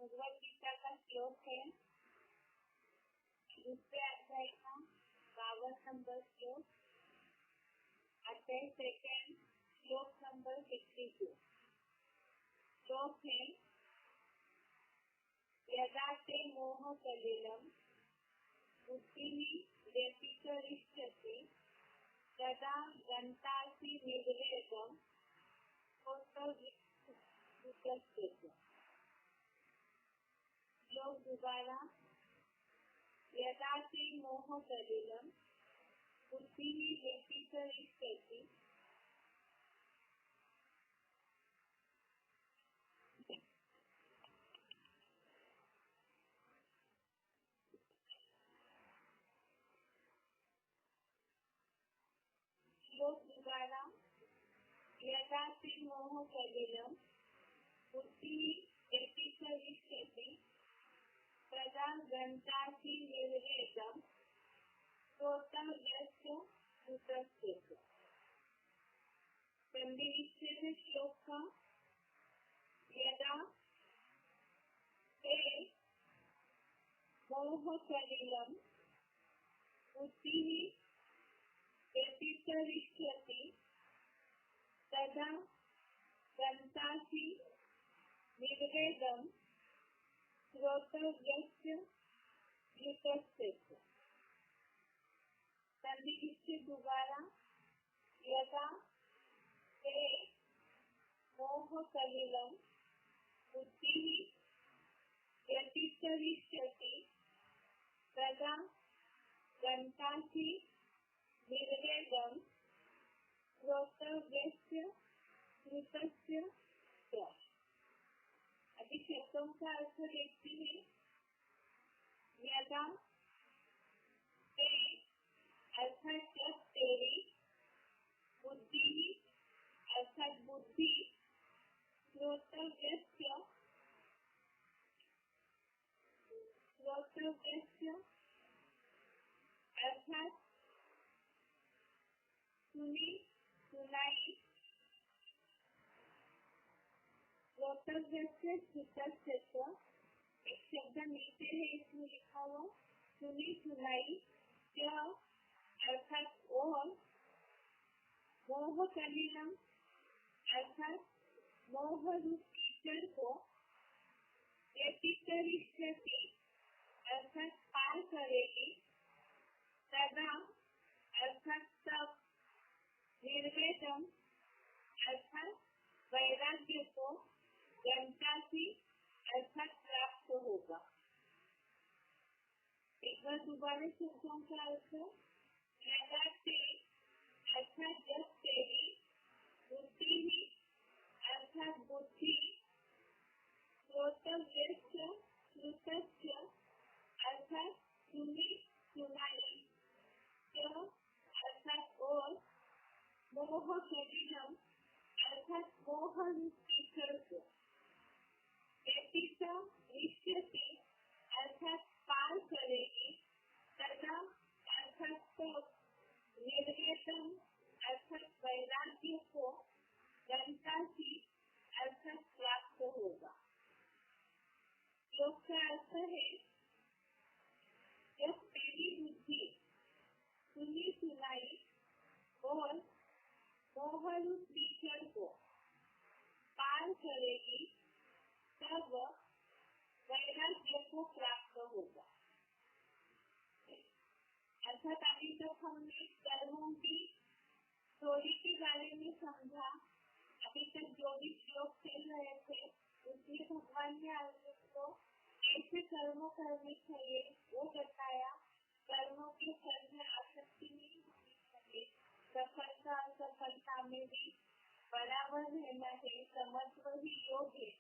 भगवद गीता का श्लोक है। दूसरे अध्याय का 52 नंबर श्लोक, अध्याय सेकंड, श्लोक नंबर 62। श्लोक है, यदा ते मोह कलिलम बुद्धिः व्यतिकरिष्यति तदा गन्तासि निर्वेदम् श्लोक दोबारा। यदा ते मोह कलिलम बुद्धिः व्यतिकरिष्यति श्लोक दोबारा। यदा ते मोह कलिलम बुद्धिः व्यतिकरिष्यति तदा गन्तासि निर्वेदम् श्रोतव्यस्य श्रुतस्य। संधिविच्छेद श्लोक का, यदा ते मोह कलिलम बुद्धिः व्यतिकरिष्यति तदा गन्तासि निर्वेदम् श्रोतव्यस्य श्रुतस्य। संधिविच्छेद दोबारा। यदा ते मोह कलिलम बुद्धिः व्यतिकरिष्यति तदा गन्तासि निर्वेदम् श्रोतव्यस्य श्रुतस्य। अभी शब्दों का अर्थ देखते हैं। यदा ते अर्थात जब तेरी बुद्धि अर्थात बुद्धि श्रोतव्यस्य अर्थात सुनी सुनाई श्रोतव्यस्य श्रुतस्य। एक शब्द नीचे है, इसमें लिखा हुआ सुनी सुनाई अर्थात और मोह कलिलम अर्थात मोह रूप कीचड़ को व्यतिकरिष्यति अर्थात पार करेगी तदा अर्थात तब निर्वेदम अर्थात वैराग्य को गन्तासि अर्थात प्राप्त होगा। एक बार दोबारा शब्दों का अर्थ, यदा ते अर्थात जब तेरी बुद्धि अर्थात बुद्धि श्रोतव्यस्य श्रुतस्य अर्थात सुनी सुनाई अर्थात और मोह कलिलम अर्थात मोह रूप कीचड़ को व्यतिकरिष्यति अर्थात पार करेगी तदा अर्थात तब निर्वेदम् अर्थात वैराग्य को गन्तासि अर्थात प्राप्त होगा। श्लोक का अर्थ है, जब तेरी बुद्धि सुनी सुनाई और मोह रूप कीचड़ को पार करेगी तब वैराग्य को प्राप्त होगा। अर्थात अभी तक हमने कर्मों की स्टोरी के बारे में समझा। अभी तक जो भी श्लोक चल रहे थे उसमें भगवान ने अर्जुन को कैसे कर्म करने चाहिए वो बताया। कर्मों के फल में आसक्ति नहीं होनी चाहिए, सफलता असफलता में भी बराबर रहना है, समत्व ही योग है।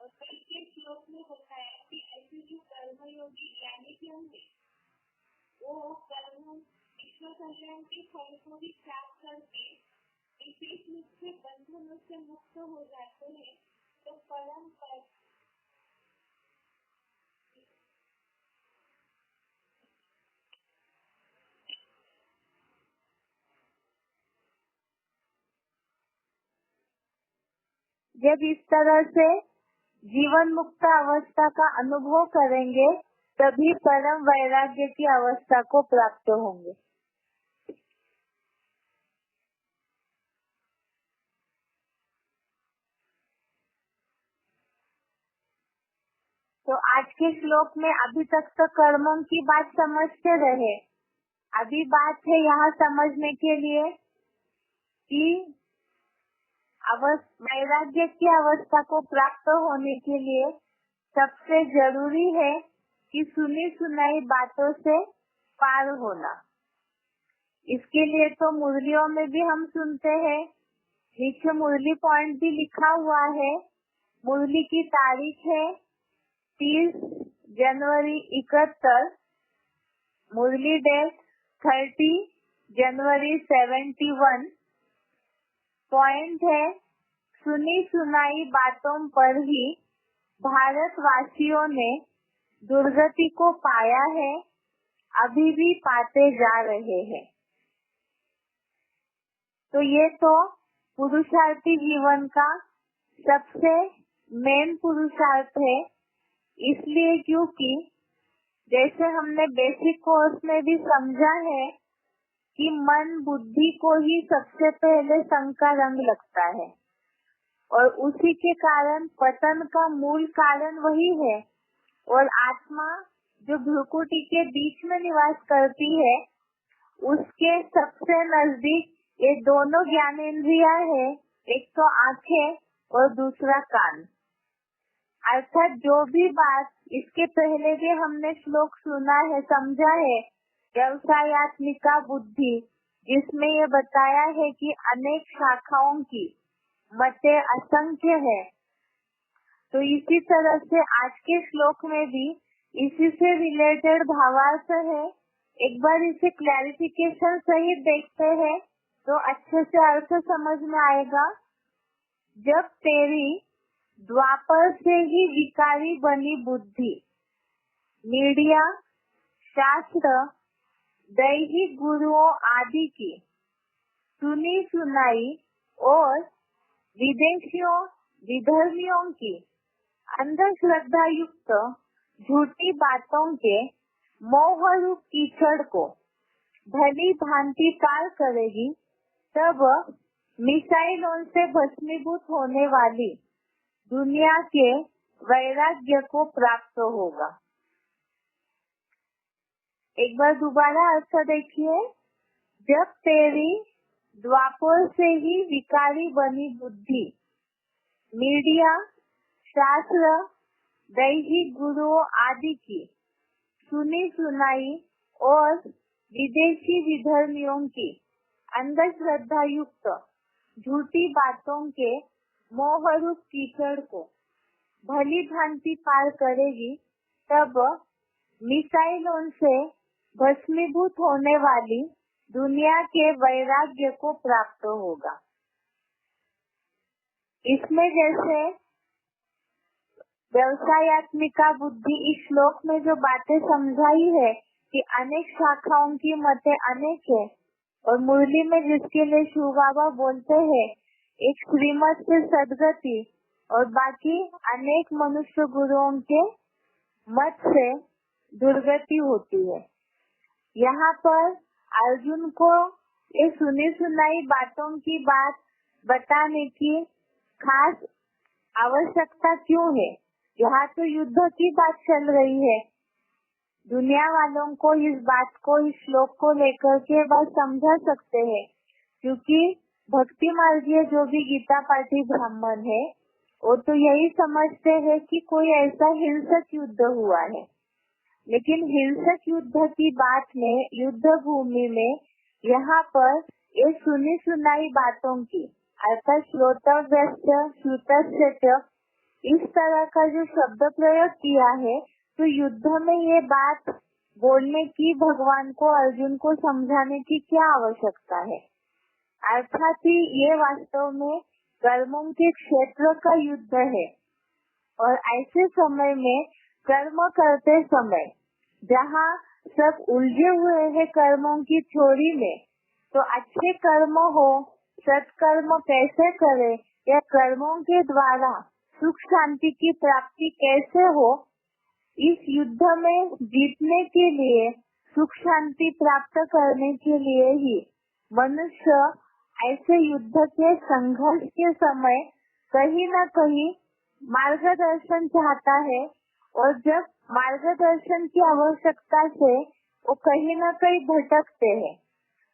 और कई के श्लोक में बताया कि ऐसे जो कर्मयोगी ज्ञानी जन है वो कर्म विश्व कल्याण के फल को भी प्राप्त करके विशेष रूप से बंधनों से मुक्त हो जाते हैं। तो परम पद जब इस तरह से जीवन मुक्त अवस्था का अनुभव करेंगे तभी परम वैराग्य की अवस्था को प्राप्त होंगे। तो आज के श्लोक में अभी तक तो कर्मों की बात समझते रहे। अभी बात है यहाँ समझने के लिए कि वैराग्य की अवस्था को प्राप्त होने के लिए सबसे जरूरी है कि सुनी सुनाई बातों से पार होना। इसके लिए तो मुरलियों में भी हम सुनते हैं, नीचे मुरली पॉइंट भी लिखा हुआ है। मुरली की तारीख है 30 जनवरी 71, मुरली डेट 30 जनवरी 71। पॉइंट है, सुनी सुनाई बातों पर ही भारतवासियों ने दुर्गति को पाया है, अभी भी पाते जा रहे हैं। तो ये तो पुरुषार्थी जीवन का सबसे मेन पुरुषार्थ है। इसलिए क्योंकि जैसे हमने बेसिक कोर्स में भी समझा है कि मन बुद्धि को ही सबसे पहले संग का रंग लगता है और उसी के कारण पतन का मूल कारण वही है। और आत्मा जो भ्रुकुटी के बीच में निवास करती है, उसके सबसे नजदीक ये दोनों ज्ञानेंद्रियां है, एक तो आंखें और दूसरा कान। अर्थात जो भी बात इसके पहले भी हमने श्लोक सुना है, समझा है, व्यवसायत्मिका बुद्धि, जिसमें ये बताया है कि अनेक शाखाओं की मते असंख्य है। तो इसी तरह से आज के श्लोक में भी इसी से रिलेटेड भावार्थ है। एक बार इसे क्लैरिफिकेशन सहित देखते हैं तो अच्छे से अर्थ समझ में आएगा। जब तेरी द्वापर से ही विकारी बनी बुद्धि, मीडिया, शास्त्र, दैहिक गुरुओं आदि की सुनी सुनाई और विदेशियों विधर्मियों की अंधश्रद्धा युक्त झूठी बातों के मोह रूप कीचड़ को भली भांति पार करेगी, तब मिसाइलों से भस्मीभूत होने वाली दुनिया के वैराग्य को प्राप्त होगा। एक बार दोबारा अर्थ देखिए। जब तेरी द्वापर से ही विकारी बनी बुद्धि, मीडिया, शास्त्र, दैहिक गुरुओं आदि की सुनी सुनाई और विदेशी विधर्मियों की अंधश्रद्धा युक्त झूठी बातों के मोह रूप कीचड़ को भली भांति पार करेगी, तब मिसाइलों से भस्मीभूत होने वाली दुनिया के वैराग्य को प्राप्त होगा। इसमें जैसे व्यवसायत्मिका बुद्धि इस श्लोक में जो बातें समझाई है कि अनेक शाखाओं की मतें अनेक है, और मुरली में जिसके लिए शिव बाबा बोलते हैं एक श्रीमत से सदगति और बाकी अनेक मनुष्य गुरुओं के मत से दुर्गति होती है। यहाँ पर अर्जुन को ये सुनी सुनाई बातों की बात बताने की खास आवश्यकता क्यों है? यहाँ तो युद्ध की बात चल रही है। दुनिया वालों को इस बात को, इस श्लोक को लेकर के बात समझा सकते हैं, क्योंकि भक्ति मार्गीय जो भी गीता पाठी ब्राह्मण है वो तो यही समझते हैं कि कोई ऐसा हिंसक युद्ध हुआ है। लेकिन हिंसक युद्ध की बात में, युद्ध भूमि में यहाँ पर ये सुनी सुनाई बातों की अर्थात श्रोतव्यस्य श्रुतस्य इस तरह का जो शब्द प्रयोग किया है, तो युद्ध में ये बात बोलने की भगवान को, अर्जुन को समझाने की क्या आवश्यकता है? अर्थात ये वास्तव में कर्मों के क्षेत्र का युद्ध है। और ऐसे समय में कर्म करते समय जहाँ सब उलझे हुए हैं कर्मों की थ्योरी में, तो अच्छे कर्म हो, सत्कर्म कैसे करे या कर्मों के द्वारा सुख शांति की प्राप्ति कैसे हो, इस युद्ध में जीतने के लिए, सुख शांति प्राप्त करने के लिए ही मनुष्य ऐसे युद्ध के संघर्ष के समय कहीं न कहीं मार्गदर्शन चाहता है। और जब मार्गदर्शन की आवश्यकता से वो कहीं न कहीं भटकते हैं,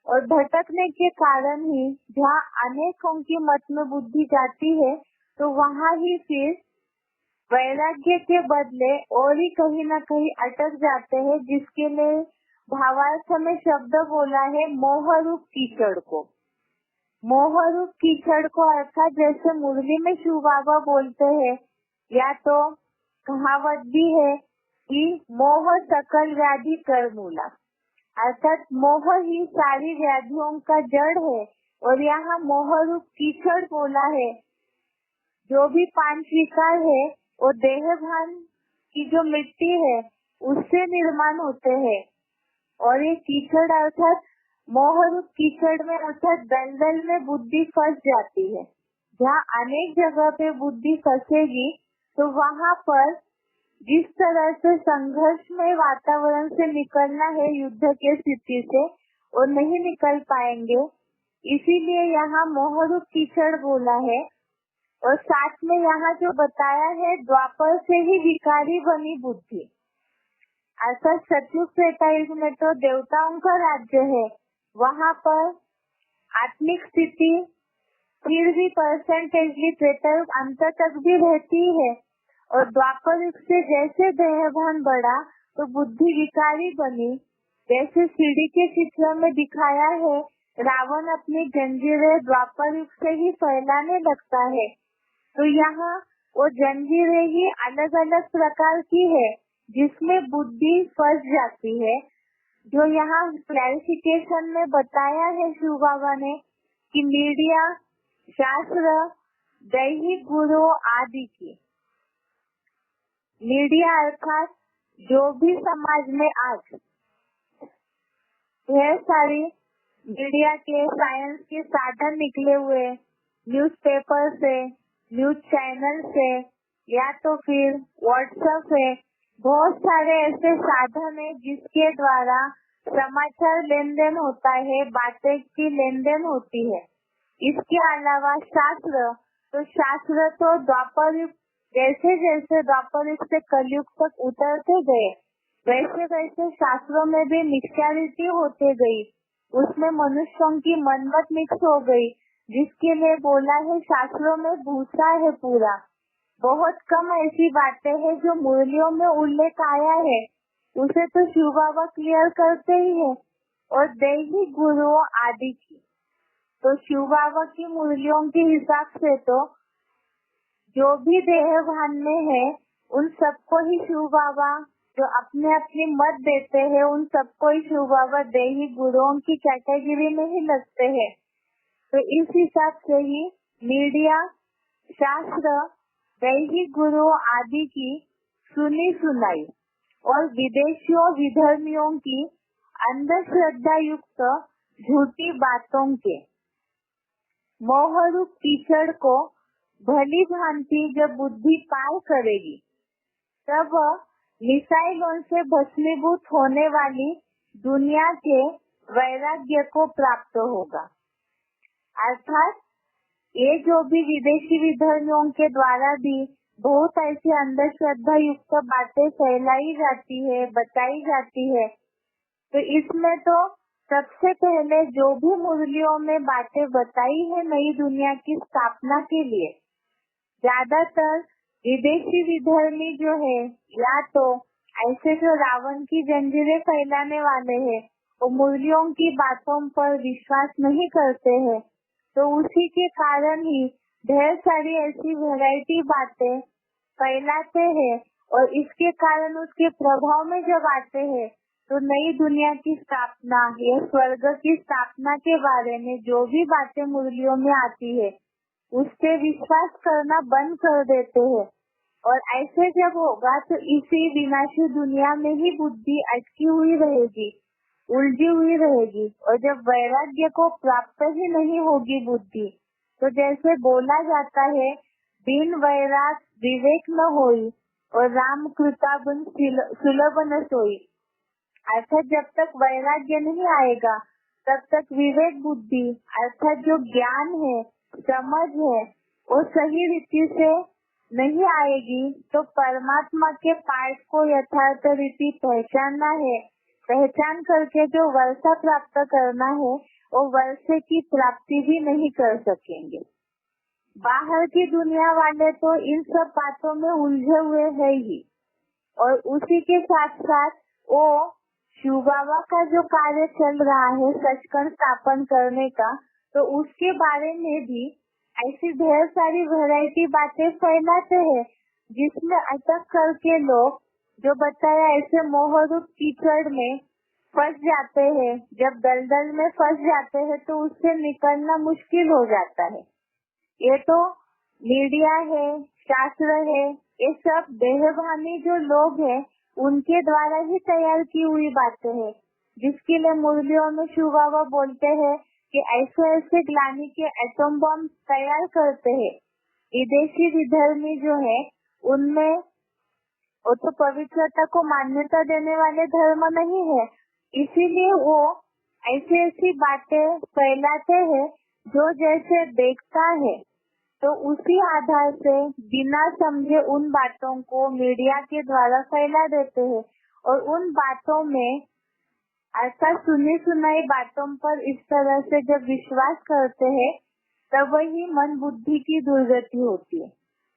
और भटकने के कारण ही जहाँ अनेकों की मत में बुद्धि जाती है, तो वहाँ ही फिर वैराग्य के बदले और ही कहीं न कहीं अटक जाते हैं, जिसके लिए भावार्थ में शब्द बोला है मोह रूप कीचड़ को। मोह रूप कीचड़ को अर्थात जैसे मुरली में शिव बाबा बोलते हैं, या तो कहावत भी है कि मोह सकल व्याधि कर मूला, अर्थात मोह ही सारी व्याधियों का जड़ है। और यहाँ मोह रूप कीचड़ बोला है। जो भी पांच विकार है वो देह भान की जो मिट्टी है उससे निर्माण होते हैं। और ये कीचड़ अर्थात मोह रूप कीचड़ में अर्थात दलदल में बुद्धि फंस जाती है। जहाँ अनेक जगह पे बुद्धि फंसेगी तो वहाँ पर जिस तरह से संघर्ष में वातावरण से निकलना है युद्ध के स्थिति से, वो नहीं निकल पाएंगे। इसीलिए यहाँ मोह रूप कीचड़ बोला है। और साथ में यहाँ जो बताया है, द्वापर से ही विकारी बनी बुद्धि, अर्थात सतयुग त्रेता युग में तो देवताओं का राज्य है, वहाँ पर आत्मिक स्थिति फिर भी परसेंटेजली त्रेता युग अंत तक भी रहती है। और द्वापर युग से जैसे देहभान बढ़ा तो बुद्धि विकारी बनी। जैसे सीढ़ी के चित्र में दिखाया है, रावण अपनी जंजीरें द्वापर युग से ही फैलाने लगता है। तो यहाँ वो जंजीरें ही अलग अलग प्रकार की है जिसमें बुद्धि फंस जाती है। जो यहाँ क्लैरिफिकेशन में बताया है शिव बाबा ने कि मीडिया, शास्त्र, दैहिक गुरु आदि की, मीडिया अर्थात जो भी समाज में आज ढेर सारी मीडिया के साइंस के साधन निकले हुए, न्यूज़पेपर से, न्यूज चैनल से, या तो फिर व्हाट्सएप है, बहुत सारे ऐसे साधन है जिसके द्वारा समाचार लेन देन होता है, बातें की लेन देन होती है। इसके अलावा शास्त्र, तो शास्त्र तो द्वापर युग, जैसे जैसे द्वापर युग से कलयुग तक उतरते गए वैसे वैसे शास्त्रों में भी मिक्सचरिटी होते गई। उसमें मनुष्यों की मनमत मिक्स हो गई, जिसके लिए बोला है शास्त्रों में भूसा है पूरा। बहुत कम ऐसी बातें हैं जो मुरलियों में उल्लेख आया है, उसे तो शिव बाबा क्लियर करते ही है। और दैहिक गुरुओं आदि की, तो शिव बाबा की मुरलियों के हिसाब से तो जो भी देह भान में है उन सबको ही शिव बाबा जो अपने अपने मत देते हैं, उन सबको ही शिव बाबा दैहिक गुरुओं की कैटेगरी में ही लगते हैं। तो इस हिसाब से ही मीडिया, शास्त्र, दैहिक गुरु आदि की सुनी सुनाई और विदेशियों विधर्मियों की अंधश्रद्धा युक्त झूठी बातों के मोह रूप कीचड़ को भली भांति जब बुद्धि पार करेगी, तब मिसाइलों से भस्मीभूत होने वाली दुनिया के वैराग्य को प्राप्त होगा। अर्थात ये जो भी विदेशी विधर्मियों के द्वारा भी बहुत ऐसी अंधश्रद्धा युक्त बातें फैलाई जाती है, बताई जाती है, तो इसमें तो सबसे पहले जो भी मुरलियों में बातें बताई है नई दुनिया की स्थापना के लिए, ज्यादातर विदेशी विधर्मी जो है, या तो ऐसे जो रावण की जंजीरें फैलाने वाले हैं, वो मुरलियों की बातों पर विश्वास नहीं करते हैं। तो उसी के कारण ही ढेर सारी ऐसी वैरायटी बातें फैलाते हैं, और इसके कारण उसके प्रभाव में जब आते हैं तो नई दुनिया की स्थापना या स्वर्ग की स्थापना के बारे में जो भी बातें मुरलियों में आती है उस पे विश्वास करना बंद कर देते हैं। और ऐसे जब होगा तो इसी विनाशी दुनिया में ही बुद्धि अटकी हुई रहेगी, उलझी हुई रहेगी। और जब वैराग्य को प्राप्त ही नहीं होगी बुद्धि, तो जैसे बोला जाता है बिन वैराग विवेक न होई और राम कृपा बिन सुलभ न सोई। अर्थात जब तक वैराग्य नहीं आएगा तब तक विवेक बुद्धि अर्थात जो ज्ञान है, समझ है, वो सही रीति से नहीं आएगी तो परमात्मा के पाठ को यथार्थ रीति पहचानना है। पहचान करके जो वर्षा प्राप्त करना है वो वर्षे की प्राप्ति भी नहीं कर सकेंगे। बाहर की दुनिया वाले तो इन सब बातों में उलझे हुए है ही, और उसी के साथ साथ वो शिव बाबा का जो कार्य चल रहा है सचखंड स्थापन करने का, तो उसके बारे में भी ऐसी ढेर सारी वैरायटी बातें फैलाते हैं जिसमें अटक करके लोग जो बताया ऐसे मोहरूप कीचड़ में फंस जाते हैं। जब दलदल में फंस जाते हैं तो उससे निकलना मुश्किल हो जाता है। ये तो मीडिया है, शास्त्र है, ये सब देहभानी जो लोग हैं उनके द्वारा ही तैयार की हुई बातें हैं, जिसके लिए मुरलियों में शिव बाबा बोलते हैं कि ऐसे ऐसे ग्लानी के एटम बम तैयार करते हैं। विदेशी विधर्मी जो है उनमें वो तो पवित्रता को मान्यता देने वाले धर्म नहीं है, इसीलिए वो ऐसी ऐसी बातें फैलाते हैं जो जैसे देखता है तो उसी आधार से बिना समझे उन बातों को मीडिया के द्वारा फैला देते हैं, और उन बातों में अर्थात सुनी सुनाई बातों पर इस तरह से जब विश्वास करते हैं तब वही मन बुद्धि की दुर्गति होती है।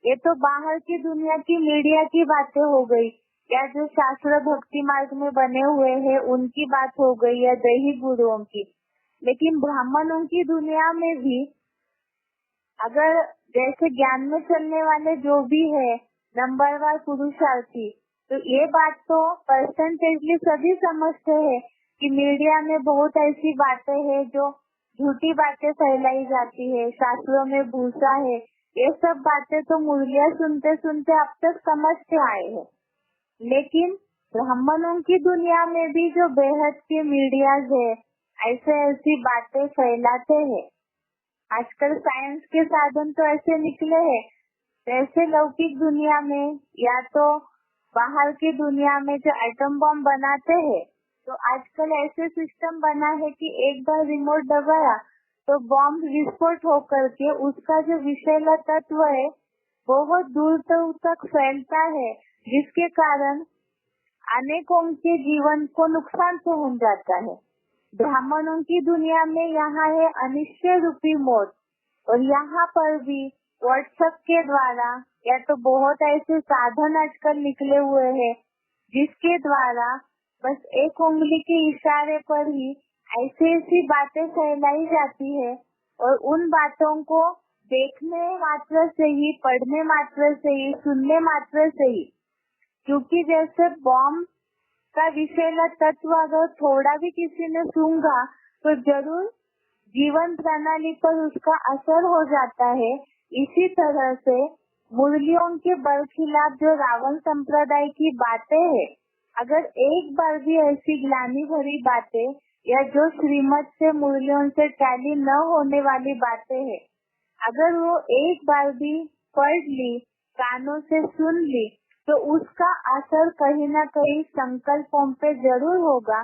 ये तो बाहर की दुनिया की मीडिया की बातें हो गई, या जो शास्त्र भक्ति मार्ग में बने हुए हैं उनकी बात हो गई, या दैहिक गुरुओं की। लेकिन ब्राह्मणों की दुनिया में भी अगर जैसे ज्ञान में चलने वाले जो भी है नंबरवार पुरुषार्थी, तो ये बात तो परसेंटेजली सभी समझते हैं कि मीडिया में बहुत ऐसी बातें हैं जो झूठी बातें फैलाई जाती है, शास्त्रों में भूसा है, ये सब बातें तो मुरलिया सुनते सुनते अब तक समझते आए हैं। लेकिन ब्राह्मणों की दुनिया में भी जो बेहद के मीडियाज है ऐसे ऐसी बातें फैलाते हैं। आजकल साइंस के साधन तो ऐसे निकले हैं, जैसे लौकिक दुनिया में या तो बाहर की दुनिया में जो एटम बम बनाते हैं, तो आजकल ऐसे सिस्टम बना है कि एक बार रिमोट दबाया तो बम विस्फोट होकर के उसका जो विषैला तत्व है बहुत दूर तक फैलता है, जिसके कारण अनेकों के जीवन को नुकसान पहुंच जाता है। ब्राह्मणों की दुनिया में यहाँ है अनिश्चय रूपी मौत, और यहाँ पर भी व्हाट्सएप के द्वारा या तो बहुत ऐसे साधन आजकल निकले हुए हैं जिसके द्वारा बस एक उंगली के इशारे पर ही ऐसी ऐसी बातें फैलाई जाती है, और उन बातों को देखने मात्र से ही, पढ़ने मात्र से ही, सुनने मात्र से ही, क्योंकि जैसे बॉम्ब का विषैला तत्व अगर थोड़ा भी किसी ने सूंघा तो जरूर जीवन प्रणाली पर उसका असर हो जाता है। इसी तरह से मुरलियों के बरखिलाफ जो रावण संप्रदाय की बातें है, अगर एक बार भी ऐसी ग्लानि भरी बातें या जो श्रीमत से मुरलियों से टैली न होने वाली बातें है, अगर वो एक बार भी पढ़ ली, कानों से सुन ली, तो उसका असर कहीं न कहीं संकल्पों पे जरूर होगा,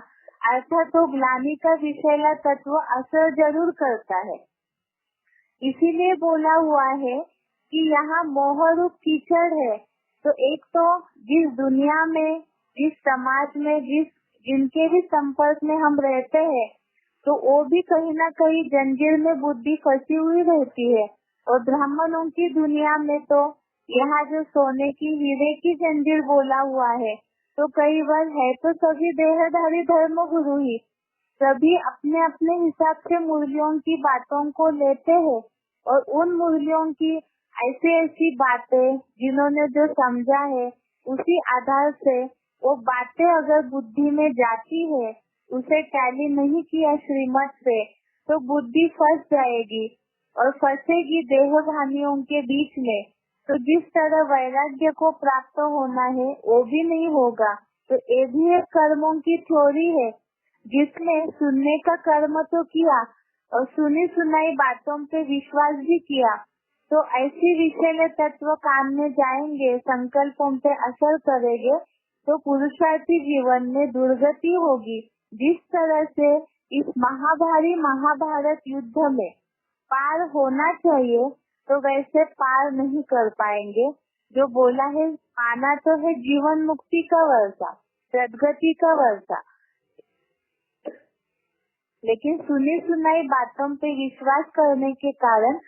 अर्थात तो ग्लानि का विषैला तत्व असर जरूर करता है। इसीलिए बोला हुआ है कि यहाँ मोहरूप कीचड़ है, तो एक तो जिस दुनिया में, जिस समाज में, जिनके भी संपर्क में हम रहते हैं, तो वो भी कहीं न कहीं जंजीर में बुद्धि फंसी हुई रहती है। और ब्राह्मणों की दुनिया में तो यहाँ जो सोने की, हीरे की जंजीर बोला हुआ है, तो कई बार है तो सभी देहधारी धर्म गुरु ही, सभी अपने अपने हिसाब से मुरलियों की बातों को लेते हैं, और उन मुरलियों की ऐसी ऐसी बातें जिन्होंने जो समझा है उसी आधार से वो बातें अगर बुद्धि में जाती है, उसे टैली नहीं किया श्रीमत से, तो बुद्धि फंस जाएगी और फंसेगी देहभानियों के बीच में। तो जिस तरह वैराग्य को प्राप्त होना है वो भी नहीं होगा। तो ये भी एक कर्मों की थ्योरी है, जिसमें सुनने का कर्म तो किया और सुनी सुनाई बातों पे विश्वास भी किया, तो ऐसे विषैले तत्व कान में जाएंगे, संकल्पों पे असर करेंगे, तो पुरुषार्थी जीवन में दुर्गति होगी। जिस तरह से इस महाभारत युद्ध में पार होना चाहिए, तो वैसे पार नहीं कर पाएंगे। जो बोला है, पाना तो है जीवन मुक्ति का वर्षा, सदगति का वर्षा, लेकिन सुनी सुनाई बातों पे विश्वास करने के कारण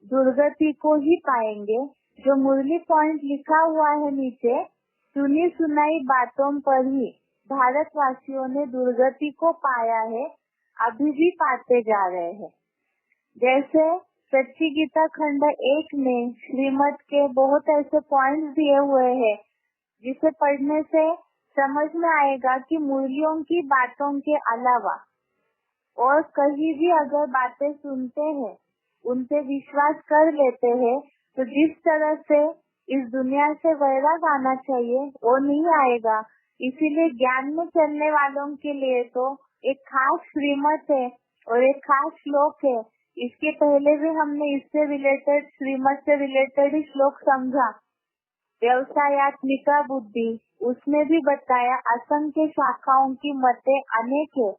दुर्गति को ही पाएंगे। जो मुरली पॉइंट लिखा हुआ है नीचे, सुनी सुनाई बातों पर ही भारतवासियों ने दुर्गति को पाया है, अभी भी पाते जा रहे हैं। जैसे सच्ची गीता खंड 1 में श्रीमद् के बहुत ऐसे पॉइंट्स दिए हुए हैं, जिसे पढ़ने से समझ में आएगा कि मुरलियों की बातों के अलावा और कहीं भी अगर बातें सुनते हैं, उन पे विश्वास कर लेते हैं, तो जिस तरह से इस दुनिया से वैराग आना चाहिए वो नहीं आएगा। इसीलिए ज्ञान में चलने वालों के लिए तो एक खास श्रीमत है और एक खास श्लोक है। इसके पहले भी हमने इससे रिलेटेड, श्रीमत से रिलेटेड ही श्लोक समझा, व्यवसायत्मिका बुद्धि, उसमें भी बताया असंख्य शाखाओं की मतें अनेक है,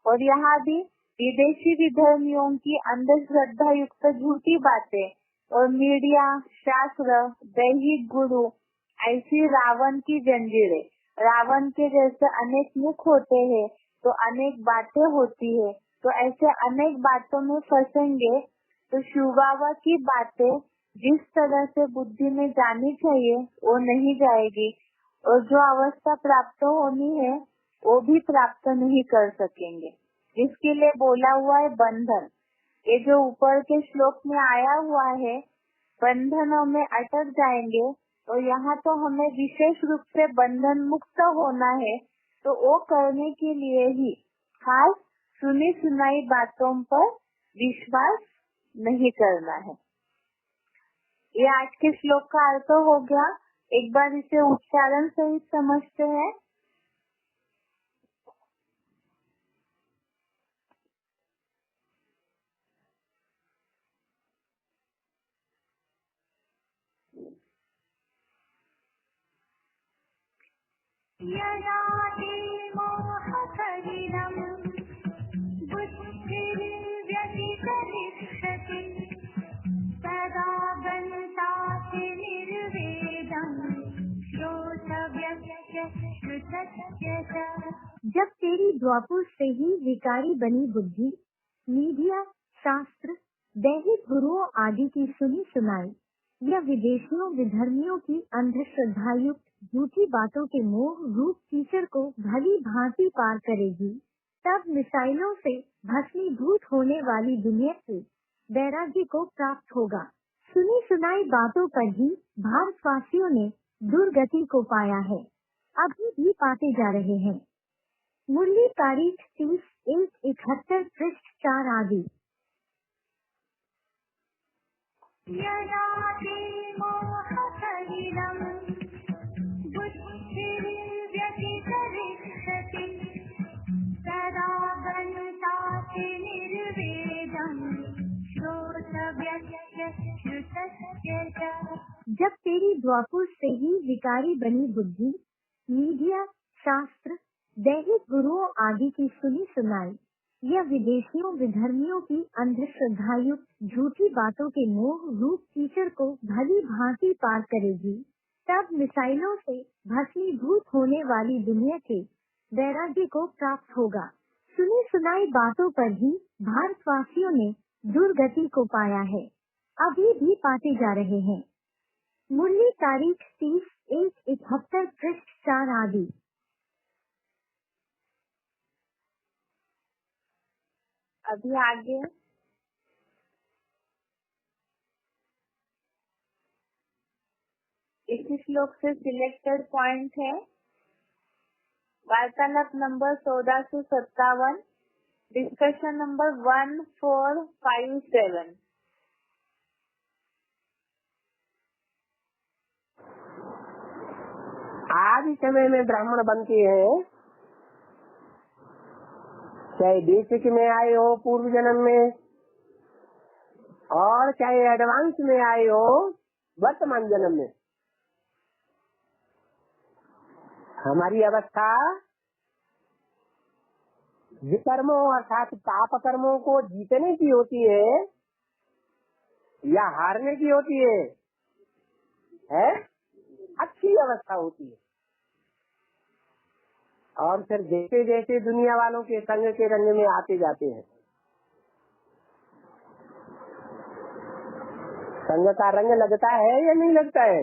और यहाँ भी विदेशी विधर्मियों की अंधश्रद्धा युक्त झूठी बातें और मीडिया, शास्त्र, दैहिक गुरु, ऐसी रावण की जंजीरें, रावण के जैसे अनेक मुख होते हैं तो अनेक बातें होती है, तो ऐसे अनेक बातों में फंसेंगे तो शुभावा की बातें जिस तरह से बुद्धि में जानी चाहिए वो नहीं जाएगी, और जो अवस्था प्राप्त होनी है वो भी प्राप्त नहीं कर सकेंगे। जिसके लिए बोला हुआ है बंधन, ये जो ऊपर के श्लोक में आया हुआ है, बंधनों में अटक जाएंगे, और यहाँ तो हमें विशेष रूप से बंधन मुक्त होना है, तो वो करने के लिए ही खास सुनी सुनाई बातों पर विश्वास नहीं करना है। ये आज के श्लोक का अर्थ हो गया। एक बार इसे उच्चारण सहित समझते हैं। यदा ते मोहकलिलं बुद्धिर्व्यतितरिष्यति तदा गन्तासि निर्वेदं श्रोतव्यस्य श्रुतस्य च। जब तेरी द्वापुर से ही विकारी बनी बुद्धि मीडिया, शास्त्र, दैहिक गुरुओं आदि की सुनी सुनाई या विदेशियों विधर्मियों की अंधश्रद्धायुक्त झूठी बातों के मोह रूप कीचड़ को भली भांति पार करेगी, तब मिसाइलों से भस्मीभूत होने वाली दुनिया से वैराग्य को प्राप्त होगा। सुनी सुनाई बातों पर ही भारतवासियों ने दुर्गति को पाया है, अभी भी पाते जा रहे हैं। मुरली तारीख 30/1/71 पृष्ठ 4 आदि। यदा ते मोहकलिलं बुद्धिर्व्यतितरिष्यति तदा गन्तासि निर्वेदं श्रोतव्यस्य श्रुतस्य च। जब तेरी द्वापुर से ही विकारी बनी बुद्धि मीडिया, शास्त्र, दैहिक गुरुओं आदि की सुनी सुनाई या विदेशियों विधर्मियों की अंधश्रद्धायुक्त झूठी बातों के मोह रूप कीचड़ को भली भांति पार करेगी, तब मिसाइलों से भस्मीभूत होने वाली दुनिया के वैराग्य को प्राप्त होगा। सुनी सुनाई बातों पर ही भारतवासियों ने दुर्गति को पाया है, अभी भी पाते जा रहे हैं। मुरली तारीख 30/1/71 पृष्ठ 4 आदि। अभी आगे इसी श्लोक से सिलेक्टेड पॉइंट है। वार्तालाप नंबर 1457, डिस्कशन नंबर 1457। आज समय में ब्राह्मण बनते हैं, चाहे देश में आए हो पूर्व जन्म में, और चाहे एडवांस में आए हो वर्तमान जन्म में, हमारी अवस्था विकर्मों अर्थात पाप कर्मों को जीतने की होती है या हारने की होती है? अच्छी अवस्था होती है। और फिर जैसे जैसे दुनिया वालों के संग के रंग में आते जाते हैं, संग का रंग लगता है या नहीं लगता है?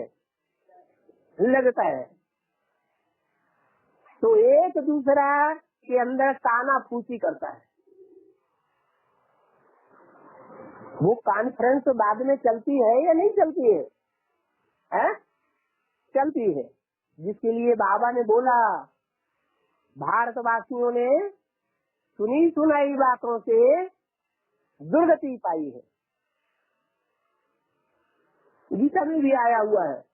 लगता है। तो एक दूसरा के अंदर ताना फूसी करता है। वो कॉन्फ्रेंस बाद में चलती है या नहीं चलती है? हैं? चलती है। जिसके लिए बाबा ने बोला, भारतवासियों ने सुनी सुनाई बातों से दुर्गति पाई है। गीता में भी आया हुआ है,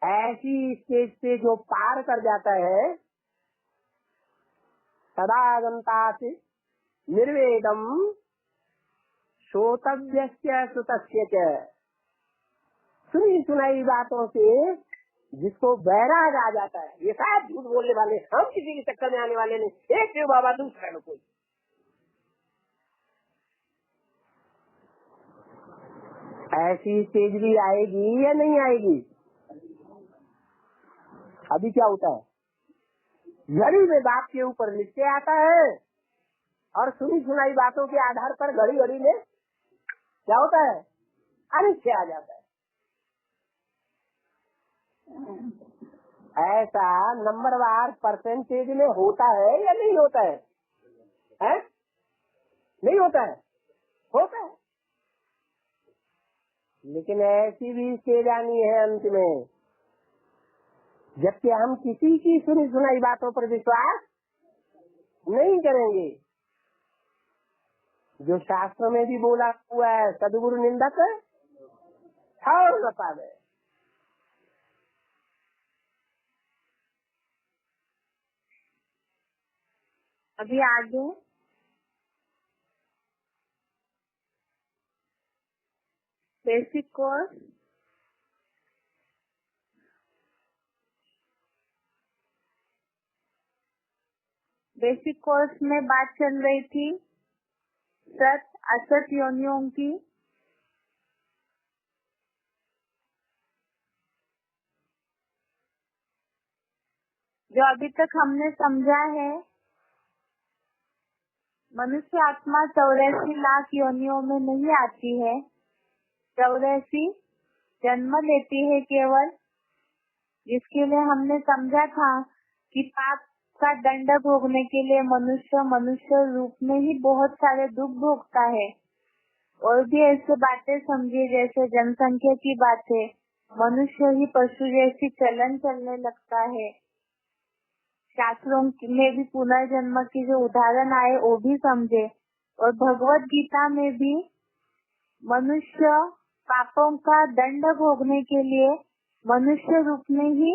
ऐसी स्टेज से जो पार कर जाता है, सदागंतात् निर्वेदम श्रोतव्यस्य श्रुतस्य च। सुनी सुनाई बातों से जिसको वैराग आ जाता है, ये सब झूठ बोलने वाले, हम किसी के चक्कर में आने वाले नहीं। एक शिव बाबा दूसरा न कोई। ऐसी स्टेज भी आएगी या नहीं आएगी? अभी क्या होता है, घड़ी में बाप के ऊपर निश्चय आता है और सुनी सुनाई बातों के आधार पर घड़ी घड़ी में क्या होता है, अनिश्चय आ जाता है। ऐसा नंबरवार परसेंटेज में होता है या नहीं होता है? हैं? नहीं होता है? होता है। लेकिन ऐसी भी स्टेज आनी है अंत में, जबकि हम किसी की सुनी सुनाई बातों पर विश्वास नहीं करेंगे। जो शास्त्र में भी बोला हुआ है, सदगुरु निंदक ठाव न पावे। अभी आगे बेसिक कोर्स में बात चल रही थी सत असत योनियों की। जो अभी तक हमने समझा है, मनुष्य आत्मा 84 लाख योनियों में नहीं आती है, 84 जन्म लेती है केवल। जिसके लिए हमने समझा था कि पाप का दंड भोगने के लिए मनुष्य रूप में ही बहुत सारे दुख भोगता है। और भी ऐसे बातें समझिए, जैसे जनसंख्या की बातें, मनुष्य ही पशु जैसी चलन चलने लगता है। शास्त्रों में भी पुनर्जन्म की जो उदाहरण आए वो भी समझे। और भगवत गीता में भी मनुष्य पापों का दंड भोगने के लिए मनुष्य रूप में ही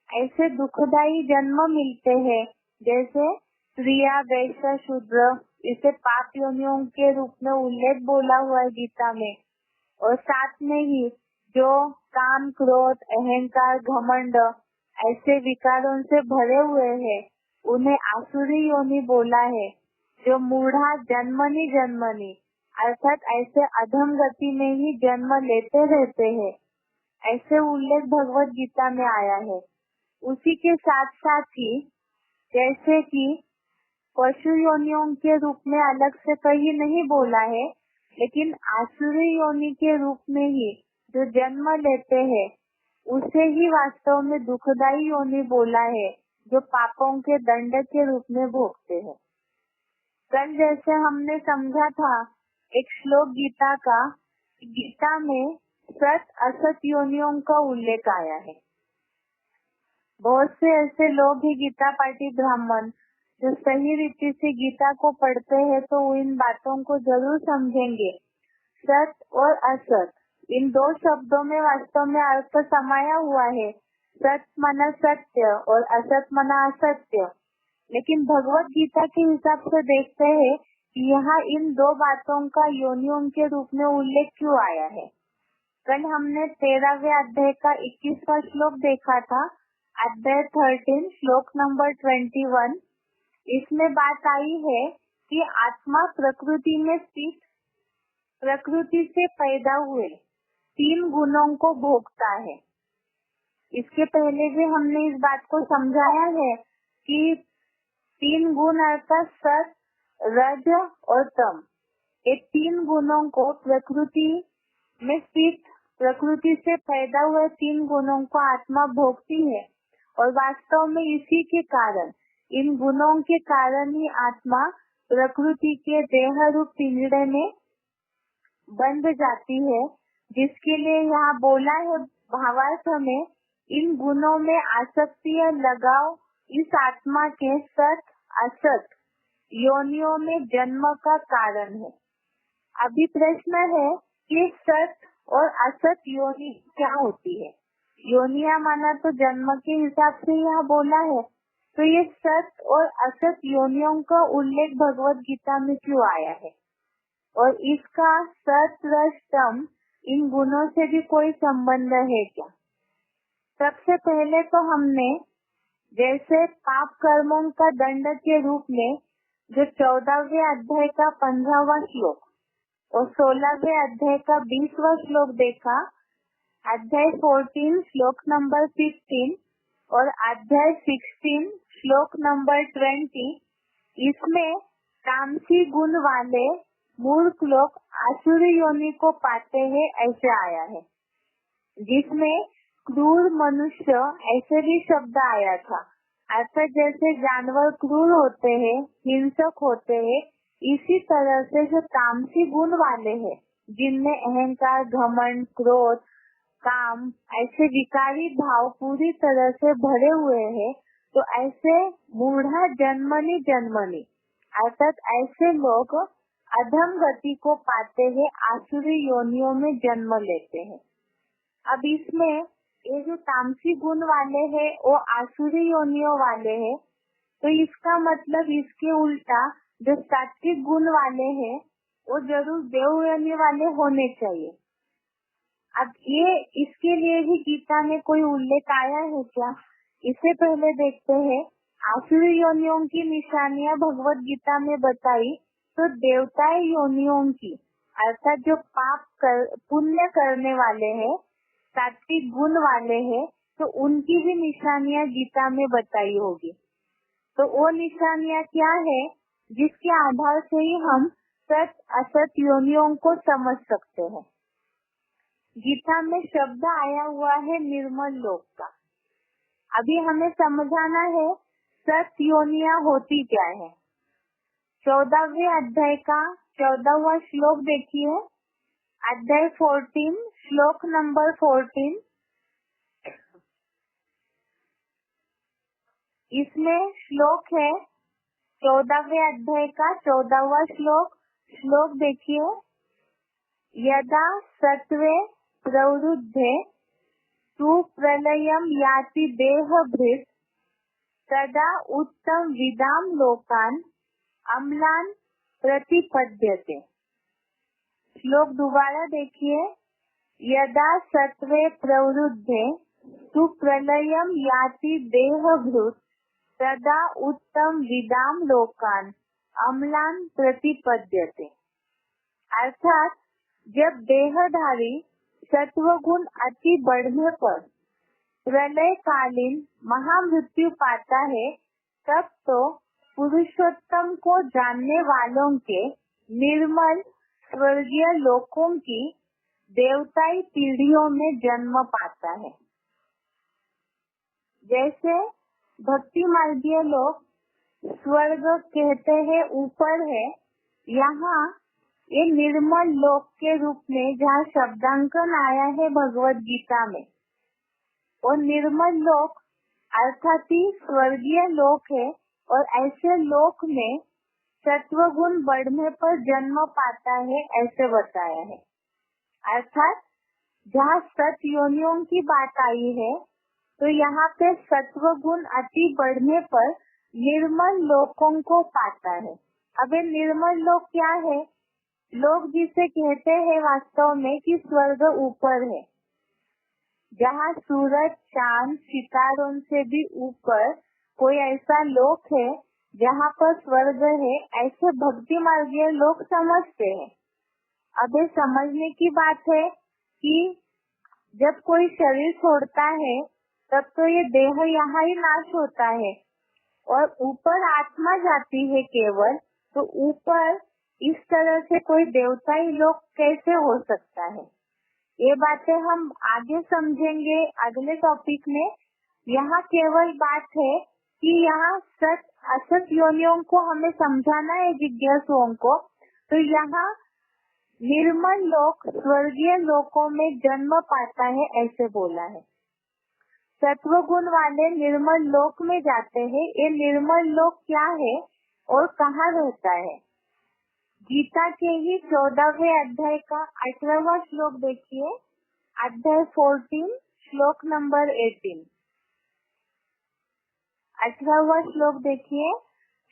ऐसे दुखदायी जन्म मिलते हैं, जैसे स्त्रियां, वैश्य, शूद्र, इसे पाप योनियों के रूप में उल्लेख बोला हुआ है गीता में। और साथ में ही जो काम, क्रोध, अहंकार, घमंड ऐसे विकारों से भरे हुए हैं, उन्हें आसुरी योनि बोला है। जो मूढ़ा जन्मनी अर्थात ऐसे अधम गति में ही जन्म लेते रहते हैं, ऐसे उल्लेख भगवत गीता में आया है। उसी के साथ साथ ही जैसे कि पशु योनियों के रूप में अलग से कहीं नहीं बोला है, लेकिन आसुरी योनि के रूप में ही जो जन्म लेते हैं उसे ही वास्तव में दुखदाई योनि बोला है, जो पापों के दंड के रूप में भोगते हैं। कल जैसे हमने समझा था एक श्लोक गीता का, गीता में सत असत योनियों का उल्लेख आया है। बहुत से ऐसे लोग ही गीता पाठी ब्राह्मण जो सही रीति से गीता को पढ़ते हैं तो इन बातों को जरूर समझेंगे। सत और असत, इन दो शब्दों में वास्तव में अर्थ समाया हुआ है। सत माना सत्य और असत माना असत्य। लेकिन भगवत गीता के हिसाब से देखते हैं यहाँ इन दो बातों का योनियों के रूप में उल्लेख क्यों आया है? कल हमने 13वें अध्याय का 21वां श्लोक देखा था, अध्याय 13 श्लोक नंबर 21। इसमें बात आई है कि आत्मा प्रकृति में स्थित, प्रकृति से पैदा हुए 3 गुणों को भोगता है। इसके पहले भी हमने इस बात को समझाया है कि 3 गुण अर्थात सत, रज और तम, ये 3 गुणों को प्रकृति में स्थित, प्रकृति से पैदा हुए 3 गुणों को आत्मा भोगती है और वास्तव में इसी के कारण, इन गुणों के कारण ही आत्मा प्रकृति के देह रूप पिंजड़े में बंध जाती है, जिसके लिए यहाँ बोला है भावार्थ में इन गुणों में आसक्ति या लगाव इस आत्मा के सत असत योनियों में जन्म का कारण है। अभी प्रश्न है कि सत और असत योनि क्या होती है? योनिया माना तो जन्म के हिसाब से यह बोला है, तो ये सत और असत योनियों का उल्लेख भगवत गीता में क्यों आया है? और इसका सत रज तम इन गुणों से भी कोई संबंध है क्या? सबसे पहले तो हमने जैसे पाप कर्मों का दंड के रूप में जो 14वें अध्याय का 15वां श्लोक और 16वें अध्याय का 20वां श्लोक देखा, अध्याय 14 श्लोक नंबर 15 और अध्याय 16 श्लोक नंबर 20, इसमें तामसी गुण वाले मूर्ख लोग आसुरी योनि को पाते हैं ऐसे आया है, जिसमें क्रूर मनुष्य ऐसे भी शब्द आया था। अर्थात जैसे जानवर क्रूर होते हैं, हिंसक होते हैं, इसी तरह से जो तामसी गुण वाले हैं, जिनमें अहंकार, घमंड, क्रोध, काम ऐसे विकारी भाव पूरी तरह से भरे हुए हैं, तो ऐसे मूढ़ा जन्मनी अर्थात ऐसे लोग अधम गति को पाते हैं, आसुरी योनियों में जन्म लेते हैं। अब इसमें ये जो तामसी गुण वाले हैं वो आसुरी योनियों वाले हैं, तो इसका मतलब इसके उल्टा जो सात्विक गुण वाले हैं वो जरूर देव योनि वाले होने चाहिए। अब ये इसके लिए भी गीता में कोई उल्लेख आया है क्या? इससे पहले देखते हैं आसुरी योनियों की निशानियां भगवत गीता में बताई, तो देवता योनियों की अर्थात जो पुण्य करने वाले हैं, सात्विक गुण वाले हैं, तो उनकी भी निशानियां गीता में बताई होगी। तो वो निशानियां क्या है जिसके आधार से ही हम सत असत योनियों को समझ सकते हैं? गीता में शब्द आया हुआ है निर्मल लोक का। अभी हमें समझाना है सत योनियां होती क्या है। 14वें अध्याय का 14वां श्लोक देखिए, अध्याय 14 श्लोक नंबर 14। इसमें श्लोक है 14वें अध्याय का 14वां श्लोक देखिए, यदा सत्वे प्रवृद्धे तु प्रलयम याति देहभृत् तदा उत्तम विदाम लोकान अम्लान प्रतिपद्यते। श्लोक दोबारा देखिए, यदा सत्वे प्रवृद्धे तु प्रलयम याति देहभृत् तदा उत्तम विदाम लोकान अम्लान प्रतिपद्यते। अर्थात जब देहधारी सत्वगुण अति बढ़ने पर प्रलय कालीन महामृत्यु पाता है, तब तो पुरुषोत्तम को जानने वालों के निर्मल स्वर्गीय लोकों की देवताई पीढ़ियों में जन्म पाता है। जैसे भक्ति मार्गीय लोग स्वर्ग कहते हैं ऊपर है, यहाँ ये निर्मल लोक के रूप में जहाँ शब्दांकन आया है भगवत गीता में, और निर्मल लोक अर्थात ही स्वर्गीय लोक है, और ऐसे लोक में सत्वगुण बढ़ने पर जन्म पाता है ऐसे बताया है। अर्थात जहाँ सत योनियों की बात आई है, तो यहाँ पे सत्वगुण अति बढ़ने पर निर्मल लोकों को पाता है, अब ये निर्मल लोक क्या है? लोग जिसे कहते हैं वास्तव में कि स्वर्ग ऊपर है, जहाँ सूरज, चांद, सितारों से भी ऊपर कोई ऐसा लोक है जहाँ पर स्वर्ग है, ऐसे भक्ति मार्गीय लोग समझते हैं। अब ये समझने की बात है कि जब कोई शरीर छोड़ता है तब तो ये देह यहाँ ही नाश होता है और ऊपर आत्मा जाती है केवल, तो ऊपर इस तरह से कोई देवताई लोग कैसे हो सकता है? ये बातें हम आगे समझेंगे अगले टॉपिक में। यहाँ केवल बात है कि यहाँ सत असत योनियों को हमें समझाना है जिज्ञासुओं को। तो यहाँ निर्मल लोक स्वर्गीय लोकों में जन्म पाता है ऐसे बोला है। सत्व गुण वाले निर्मल लोक में जाते हैं। ये निर्मल लोक क्या है और कहाँ रहता है? गीता के ही 14वें अध्याय का 18वां श्लोक देखिए, अध्याय 14 श्लोक नंबर 18। 18वां श्लोक देखिए,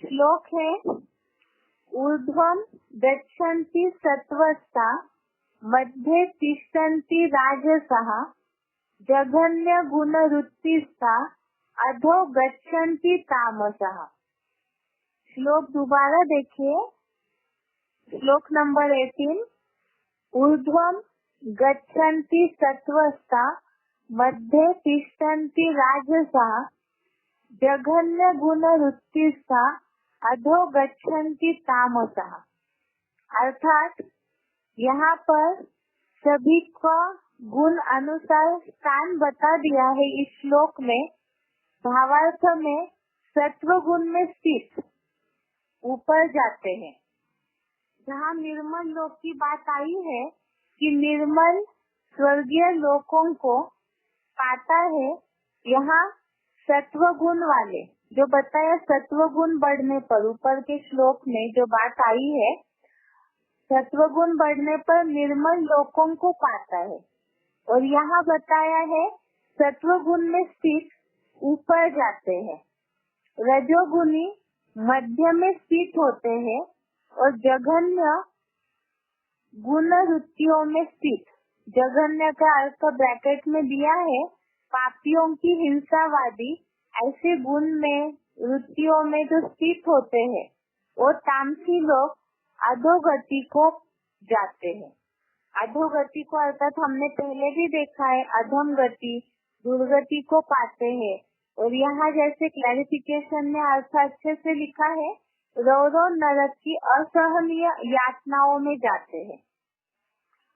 श्लोक है ऊर्ध्वं गच्छन्ति सत्वस्ता मध्ये तिष्ठन्ति राजसः जघन्य गुण रुत्तिस्ता अधो गच्छन्ति तामसः। श्लोक दोबारा देखिए, श्लोक नंबर 18। ऊर्ध्वं गच्छन्ति सत्वस्ता मध्ये तिष्ठन्ति राजसः जघन्य गुण रुत्तिस्ता अधो गच्छन्ति तामसः। अर्थात यहाँ पर सभी का गुण अनुसार स्थान बता दिया है इस श्लोक में। भावार्थ में सत्व गुण में स्थित ऊपर जाते हैं। जहाँ निर्मल लोक की बात आई है कि निर्मल स्वर्गीय लोकों को पाता है, यहाँ सत्व गुण वाले जो बताया, सत्व गुण बढ़ने पर ऊपर के श्लोक में जो बात आई है, सत्व गुण बढ़ने पर निर्मल लोकों को पाता है। और यहाँ बताया है सत्व गुण में स्थित ऊपर जाते हैं, रजोगुणी मध्य में स्थित होते हैं और जघन्य गुण रुचियों में स्थित। जघन्य का अर्थ ब्रैकेट में दिया है, पापियों की हिंसावादी ऐसे गुण में रुचियों में जो स्थित होते हैं, और तामसी लोग अधोगति को जाते हैं। अधोगति को अर्थात हमने पहले भी देखा है, अधम गति, दुर्गति को पाते हैं। और यहाँ जैसे क्लैरिफिकेशन में अर्थ अच्छे से लिखा है, रौरव नरक की असहनीय यातनाओं में जाते हैं।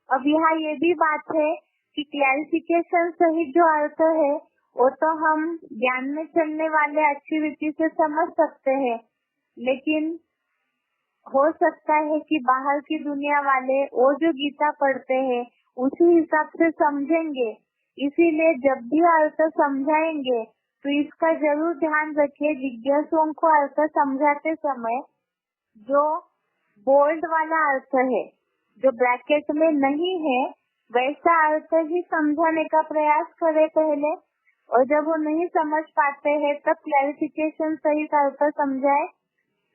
अब यहाँ ये भी बात है कि क्लैरिफिकेशन सहित जो अर्थ है वो तो हम ज्ञान में चलने वाले अच्छी रीति से समझ सकते हैं, लेकिन हो सकता है कि बाहर की दुनिया वाले वो जो गीता पढ़ते हैं उसी हिसाब से समझेंगे। इसीलिए जब भी अर्थ समझाएंगे तो इसका जरूर ध्यान रखिए, जिज्ञासुओं को अर्थ समझाते समय जो बोल्ड वाला अर्थ है, जो ब्रैकेट में नहीं है, वैसा अर्थ ही समझाने का प्रयास करें पहले। और जब वो नहीं समझ पाते हैं तब क्लैरिफिकेशन सहित अर्थ समझाए,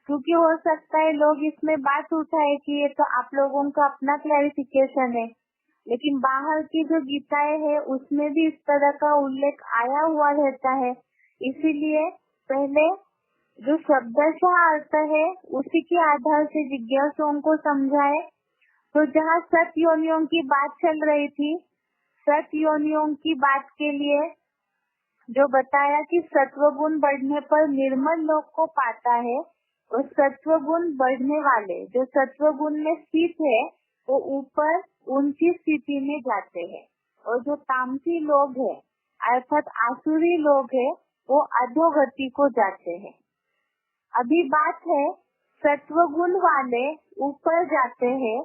क्योंकि हो सकता है लोग इसमें बात उठाए कि ये तो आप लोगों का अपना क्लैरिफिकेशन है, लेकिन बाहर की जो गीताएं है उसमें भी इस तरह का उल्लेख आया हुआ रहता है। इसीलिए पहले जो शब्दशः अर्थ है उसी के आधार से जिज्ञासुओं को समझाए। तो जहाँ सत योनियों की बात चल रही थी, सत योनियों की बात के लिए जो बताया कि सत्व गुण बढ़ने पर निर्मल लोक को पाता है, और सत्व गुण बढ़ने वाले जो सत्व गुण में स्थित है वो ऊपर ऊंची स्थिति में जाते हैं, और जो तामसी लोग है अर्थात आसुरी लोग है वो अधोगति को जाते हैं। अभी बात है सत्व गुण वाले ऊपर जाते हैं,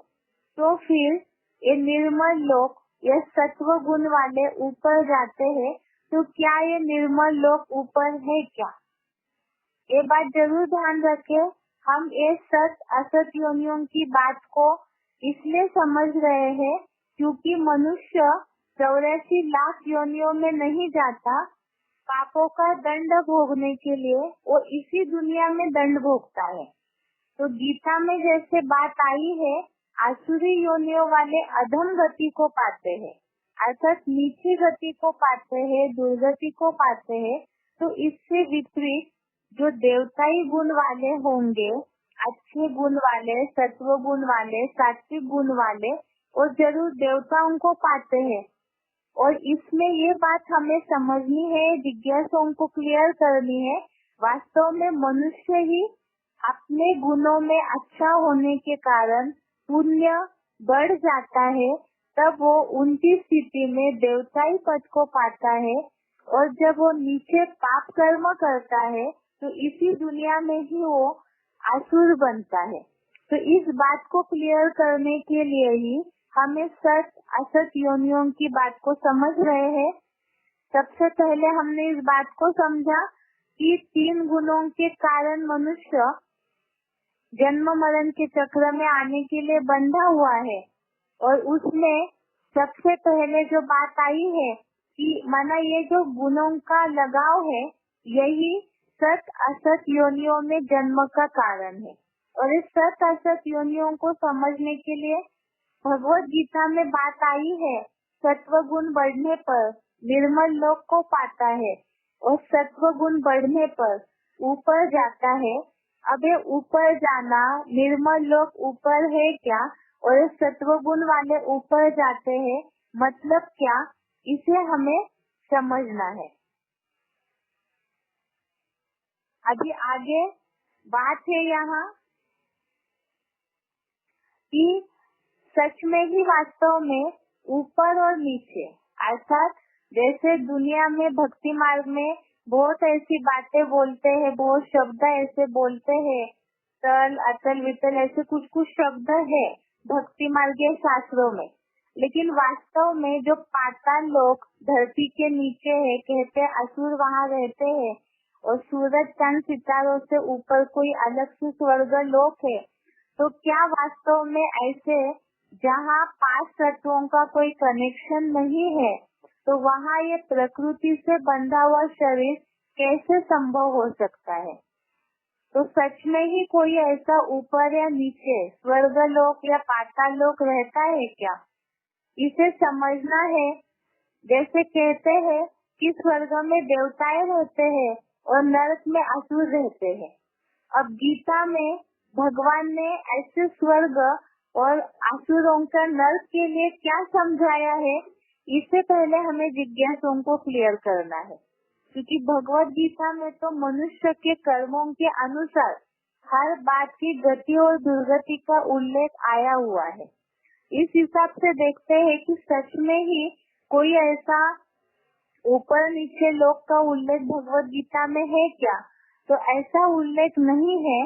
तो फिर ये निर्मल लोक या सत्व गुण वाले ऊपर जाते हैं, तो क्या ये निर्मल लोक ऊपर है क्या? ये बात जरूर ध्यान रखें। हम ये सत असत योनियों की बात को इसलिए समझ रहे हैं क्योंकि मनुष्य 84 लाख योनियों में नहीं जाता, पापों का दंड भोगने के लिए वो इसी दुनिया में दंड भोगता है। तो गीता में जैसे बात आई है, आसुरी योनियों वाले अधम गति को पाते हैं, अर्थात नीची गति को पाते हैं, दुर्गति को पाते हैं। तो इससे विपरीत जो देवताई गुण वाले होंगे, अच्छे गुण वाले, सत्व गुण वाले, सात्विक गुण वाले, और जरूर देवताओं को पाते हैं। और इसमें ये बात हमें समझनी है, जिज्ञासाओं को क्लियर करनी है। वास्तव में मनुष्य ही अपने गुणों में अच्छा होने के कारण पुण्य बढ़ जाता है, तब वो उनकी स्थिति में देवताई पद को पाता है। और जब वो नीचे पाप कर्म करता है तो इसी दुनिया में ही वो असुर बनता है। तो इस बात को क्लियर करने के लिए ही हमें सत असत योनियों की बात को समझ रहे हैं। सबसे पहले हमने इस बात को समझा कि 3 गुणों के कारण मनुष्य जन्म मरण के चक्र में आने के लिए बंधा हुआ है। और उसमें सबसे पहले जो बात आई है कि माना ये जो गुणों का लगाव है, यही सत असत योनियों में जन्म का कारण है। और इस सत असत योनियों को समझने के लिए भगवत गीता में बात आई है, सत्व गुण बढ़ने पर निर्मल लोक को पाता है और सत्व गुण बढ़ने पर ऊपर जाता है। अब ये ऊपर जाना, निर्मल लोक ऊपर है क्या, और ये सत्व गुण वाले ऊपर जाते हैं, मतलब क्या, इसे हमें समझना है। अभी आगे बात है यहाँ कि सच में ही वास्तव में ऊपर और नीचे, अर्थात जैसे दुनिया में भक्ति मार्ग में बहुत ऐसी बातें बोलते हैं, बहुत शब्द ऐसे बोलते हैं, तल अतल वितल ऐसे कुछ कुछ शब्द है भक्ति मार्गीय शास्त्रों में। लेकिन वास्तव में जो पाताल लोग धरती के नीचे है, कहते असुर वहाँ रहते हैं, और सूरज चंद सितारों से ऊपर कोई अलग से स्वर्ग लोक है। तो क्या वास्तव में ऐसे जहाँ 5 तत्वों का कोई कनेक्शन नहीं है, तो वहाँ ये प्रकृति से बंधा हुआ शरीर कैसे संभव हो सकता है? तो सच में ही कोई ऐसा ऊपर या नीचे स्वर्ग लोक या पाताल लोक रहता है क्या? इसे समझना है। जैसे कहते हैं कि स्वर्ग में देवताएं रहते हैं और नरक में असुर रहते हैं। अब गीता में भगवान ने ऐसे स्वर्ग और असुरों का नरक के लिए क्या समझाया है, इससे पहले हमें जिज्ञासाओं को क्लियर करना है। क्योंकि भगवत गीता में तो मनुष्य के कर्मों के अनुसार हर बात की गति और दुर्गति का उल्लेख आया हुआ है। इस हिसाब से देखते हैं कि सच में ही कोई ऐसा ऊपर नीचे लोक का उल्लेख भगवत गीता में है क्या? तो ऐसा उल्लेख नहीं है।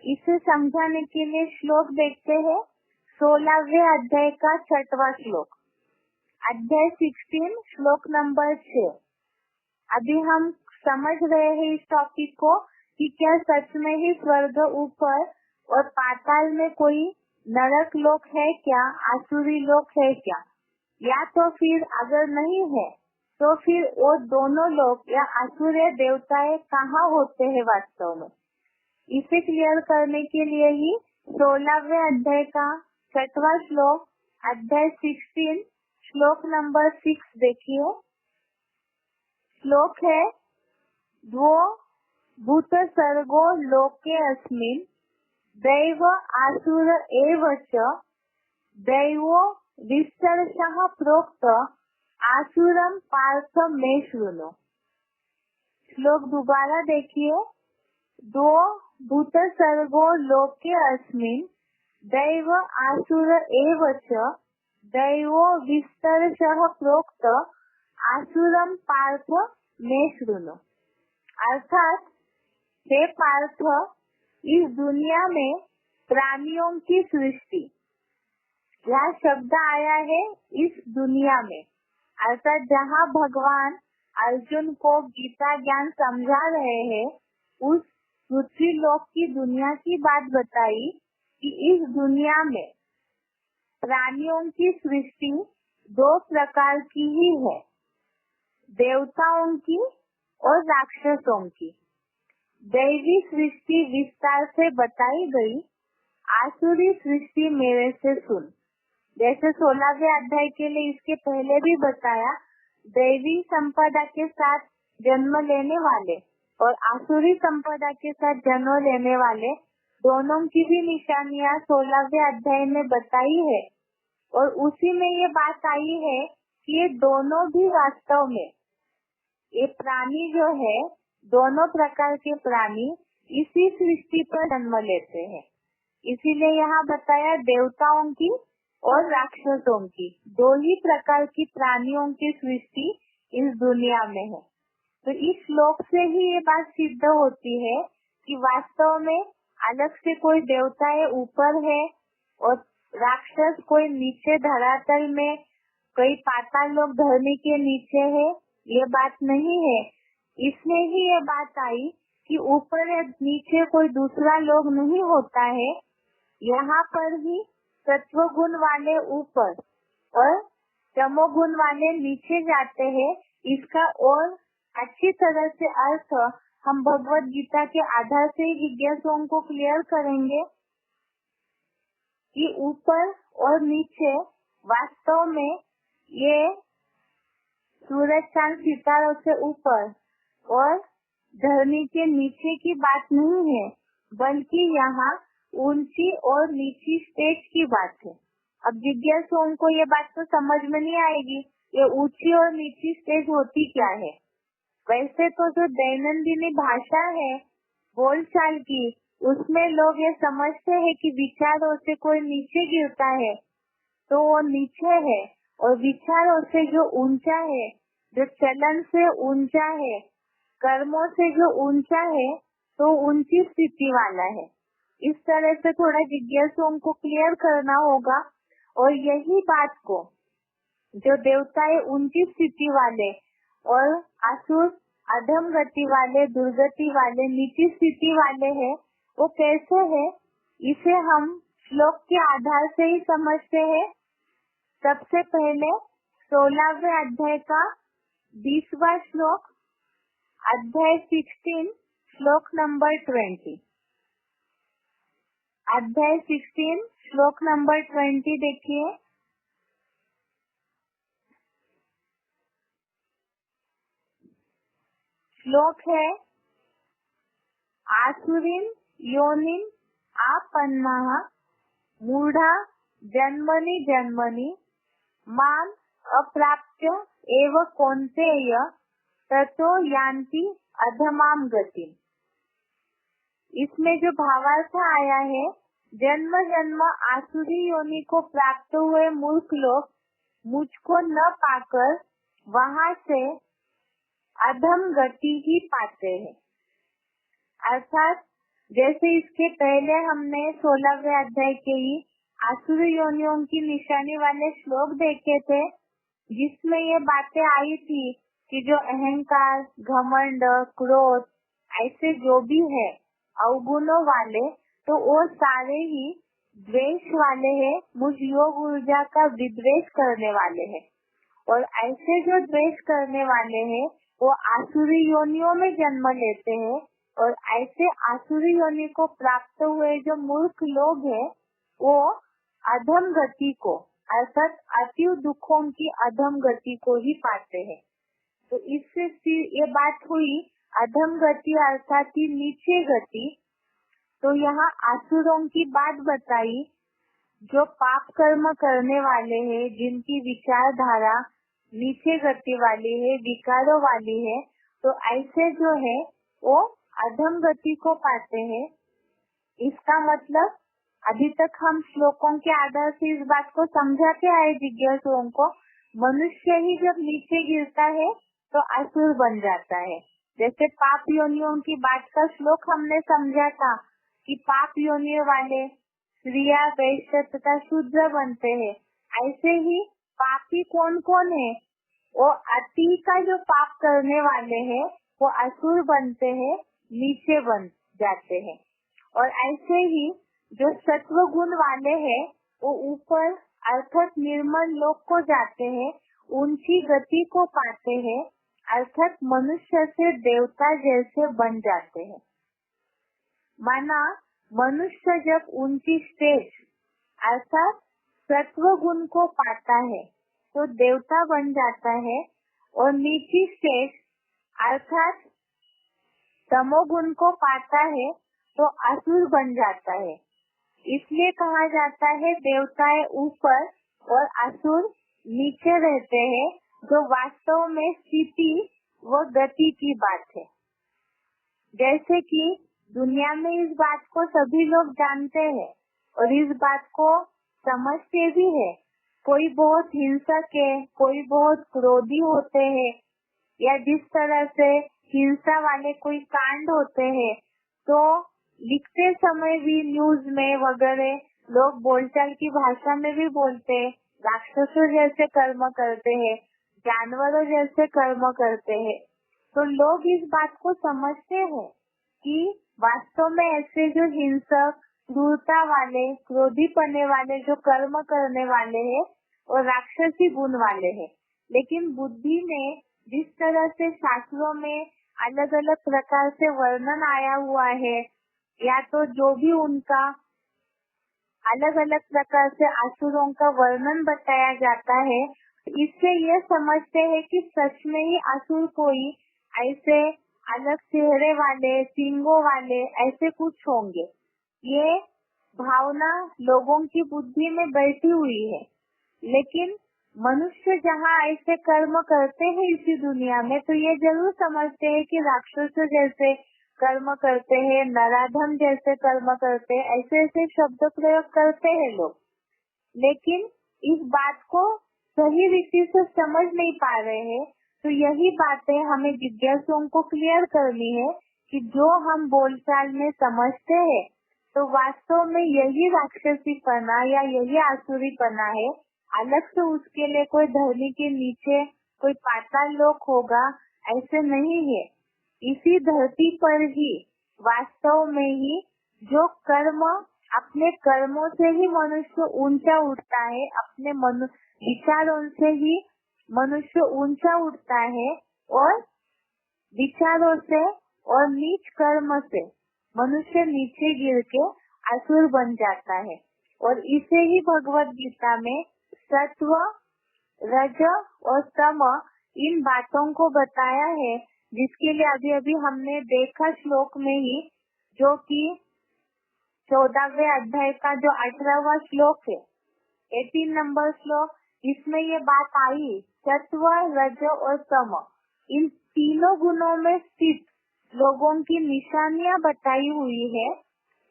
इसे समझाने के लिए श्लोक देखते हैं। 16वें अध्याय का 6वां श्लोक, अध्याय 16 श्लोक नंबर 6। अभी हम समझ रहे हैं इस टॉपिक को कि क्या सच में ही स्वर्ग ऊपर और पाताल में कोई नरक लोक है क्या, आसुरी लोक है क्या, या तो फिर अगर नहीं है तो फिर वो दोनों लोक या आसुर या देवताएं कहाँ होते हैं वास्तव में? इसे क्लियर करने के लिए ही 16वें अध्याय का 6वां श्लोक, अध्याय 16 श्लोक नंबर 6 देखिए। श्लोक है, द्वो भूत सर्गो लोके अस्मिन् दैव आसुर एव च दैवो विस्तरशः प्रोक्त आसुरम पार्थ मे शृणु। श्लोक दोबारा देखिए। दो भूत सर्गो लोके अस्मिन् दैव आसुर एव च दैवो विस्तरशः प्रोक्त आसुरम पार्थ मे शृणु। अर्थात हे पार्थ, इस दुनिया में प्राणियों की सृष्टि, यह शब्द आया है इस दुनिया में, अर्थात जहाँ भगवान अर्जुन को गीता ज्ञान समझा रहे हैं, उस पृथ्वी लोक की दुनिया की बात बताई कि इस दुनिया में प्राणियों की सृष्टि 2 प्रकार की ही है, देवताओं की और राक्षसों की। दैवी सृष्टि विस्तार से बताई गई, आसुरी सृष्टि मेरे से सुन। जैसे 16वें अध्याय के लिए इसके पहले भी बताया, दैवी संपदा के साथ जन्म लेने वाले और आसुरी संपदा के साथ जन्म लेने वाले दोनों की भी निशानियां 16वें अध्याय में बताई है। और उसी में ये बात आई है कि ये दोनों भी वास्तव में, ये प्राणी जो है, दोनों प्रकार के प्राणी इसी सृष्टि पर जन्म लेते हैं। इसीलिए यहाँ बताया देवताओं की और राक्षसों की, दो ही प्रकार की प्राणियों की सृष्टि इस दुनिया में है। तो इस श्लोक से ही ये बात सिद्ध होती है कि वास्तव में अलग से कोई देवताएं ऊपर है और राक्षस कोई नीचे धरातल में, कोई पाताल लोक धरनी के नीचे है, ये बात नहीं है। इसमें ही ये बात आई कि ऊपर या नीचे कोई दूसरा लोग नहीं होता है। यहाँ पर ही सत्व गुण वाले ऊपर और तमोगुण वाले नीचे जाते हैं। इसका और अच्छी तरह से अर्थ हम भगवत गीता के आधार से ही जिज्ञासुओं को क्लियर करेंगे कि ऊपर और नीचे वास्तव में ये सूरज चांद सितारों से ऊपर और धरनी के नीचे की बात नहीं है, बल्कि यहाँ ऊंची और नीची स्टेज की बात है। अब जिज्ञासुओं को ये बात तो समझ में नहीं आएगी, ये ऊंची और नीची स्टेज होती क्या है। वैसे तो जो दैनंदिनी भाषा है बोलचाल की, उसमें लोग ये समझते हैं कि विचारों से कोई नीचे गिरता है तो वो नीचे है, और विचारों से जो ऊंचा है, जो चलन से ऊंचा है, कर्मों से जो ऊंचा है, तो ऊंची स्थिति वाला है। इस तरह से थोड़ा जिज्ञासुओं को क्लियर करना होगा। और यही बात को जो देवताएं ऊंची स्थिति वाले और असुर अधम गति वाले, दुर्गति वाले, नीची स्थिति वाले हैं, वो कैसे है, इसे हम श्लोक के आधार से ही समझते हैं। सबसे पहले 16वें अध्याय का 20वां श्लोक, अध्याय 16 श्लोक नंबर 20। अध्याय 16 श्लोक नंबर 20 देखिए। श्लोक है, आसुरीन योनिन आपन्नाः मूढ़ा जन्मनि जन्मनि मां अप्राप्य एव कौन्तेय ततो यान्ति अधमां गतिम्। इसमें जो भावार्थ आया है, जन्म जन्म आसुरी योनि को प्राप्त हुए मूर्ख लोग मुझको न पाकर वहाँ से अधम गति ही पाते हैं। अर्थात जैसे इसके पहले हमने 16वें अध्याय के ही आसुरी योनियों की निशानी वाले श्लोक देखे थे, जिसमें ये बातें आई थी कि जो अहंकार, घमंड, क्रोध ऐसे जो भी है अवगुणों वाले, तो वो सारे ही द्वेष वाले हैं, मुझ योग ऊर्जा का विद्वेष करने वाले हैं। और ऐसे जो द्वेष करने वाले हैं वो आसुरी योनियों में जन्म लेते हैं। और ऐसे आसुरी योनि को प्राप्त हुए जो मूर्ख लोग हैं, वो अधम गति को, अर्थात अति दुखों की अधम गति को ही पाते हैं। तो इससे ये बात हुई अधम गति अर्थात ही नीचे गति। तो यहाँ आसुरों की बात बताई, जो पाप कर्म करने वाले हैं, जिनकी विचारधारा नीचे गति वाली है, विकारों वाली है, तो ऐसे जो है वो अधम गति को पाते हैं। इसका मतलब अभी तक हम श्लोकों के आधार से इस बात को समझाते आए जिज्ञासुओं को, मनुष्य ही जब नीचे गिरता है तो असुर बन जाता है। जैसे पाप योनियों की बात का श्लोक हमने समझा था कि पाप योनियों वाले स्त्रियां, वैश्य तथा शूद्र बनते हैं। ऐसे ही पापी कौन कौन है, वो अति का जो पाप करने वाले हैं वो असुर बनते हैं, नीचे बन जाते हैं। और ऐसे ही जो सत्व गुण वाले हैं वो ऊपर अर्थात निर्मल लोक को जाते हैं, ऊंची गति को पाते हैं, अर्थात मनुष्य से देवता जैसे बन जाते हैं। माना मनुष्य जब ऊंची स्टेज अर्थात सत्व गुण को पाता है तो देवता बन जाता है और नीची स्टेज अर्थात तमोगुण को पाता है तो असुर बन जाता है। इसलिए कहा जाता है देवताएं ऊपर और असुर नीचे रहते हैं, जो वास्तव में स्थिति व गति की बात है। जैसे कि दुनिया में इस बात को सभी लोग जानते हैं और इस बात को समझते भी है। कोई बहुत हिंसक है, कोई बहुत क्रोधी होते हैं, या जिस तरह से हिंसा वाले कोई कांड होते हैं तो लिखते समय भी न्यूज में वगैरह लोग बोलचाल की भाषा में भी बोलते हैं, राक्षसों जैसे कर्म करते हैं, जानवरों जैसे कर्म करते हैं। तो लोग इस बात को समझते हैं कि वास्तव में ऐसे जो हिंसक, क्रूरता वाले, क्रोधीपने वाले जो कर्म करने वाले हैं और राक्षसी गुण वाले हैं। लेकिन बुद्धि में जिस तरह से शास्त्रों में अलग अलग प्रकार से वर्णन आया हुआ है, या तो जो भी उनका अलग अलग प्रकार से असुरों का वर्णन बताया जाता है, इससे ये समझते हैं कि सच में ही असुर कोई ऐसे अलग चेहरे वाले, सींगों वाले ऐसे कुछ होंगे। ये भावना लोगों की बुद्धि में बैठी हुई है। लेकिन मनुष्य जहाँ ऐसे कर्म करते हैं इसी दुनिया में, तो ये जरूर समझते हैं कि राक्षसों जैसे कर्म करते हैं, नराधम जैसे कर्म करते हैं, ऐसे ऐसे शब्द प्रयोग करते हैं लोग। लेकिन इस बात को सही रीति से समझ नहीं पा रहे हैं। तो यही बातें हमें जिज्ञासुओं को क्लियर करनी है कि जो हम बोलचाल में समझते हैं तो वास्तव में यही राक्षसीपना या यही आसुरीपना है। अलग से उसके लिए कोई धरनी के नीचे कोई पाताल लोक होगा, ऐसे नहीं है। इसी धरती पर ही वास्तव में ही जो कर्म, अपने कर्मों से ही मनुष्य ऊंचा उठता है, अपने विचारों से ही मनुष्य ऊंचा उठता है, और विचारों से और नीच कर्म से मनुष्य नीचे गिर के असुर बन जाता है। और इसे ही भगवत गीता में सत्व, रज और तम इन बातों को बताया है, जिसके लिए अभी अभी हमने देखा श्लोक में ही, जो कि 14वें अध्याय का जो 18वां श्लोक है, 18 नंबर श्लोक, इसमें ये बात आई सत्व, रज और तम इन तीनों गुणों में स्थित लोगों की निशानियां बताई हुई है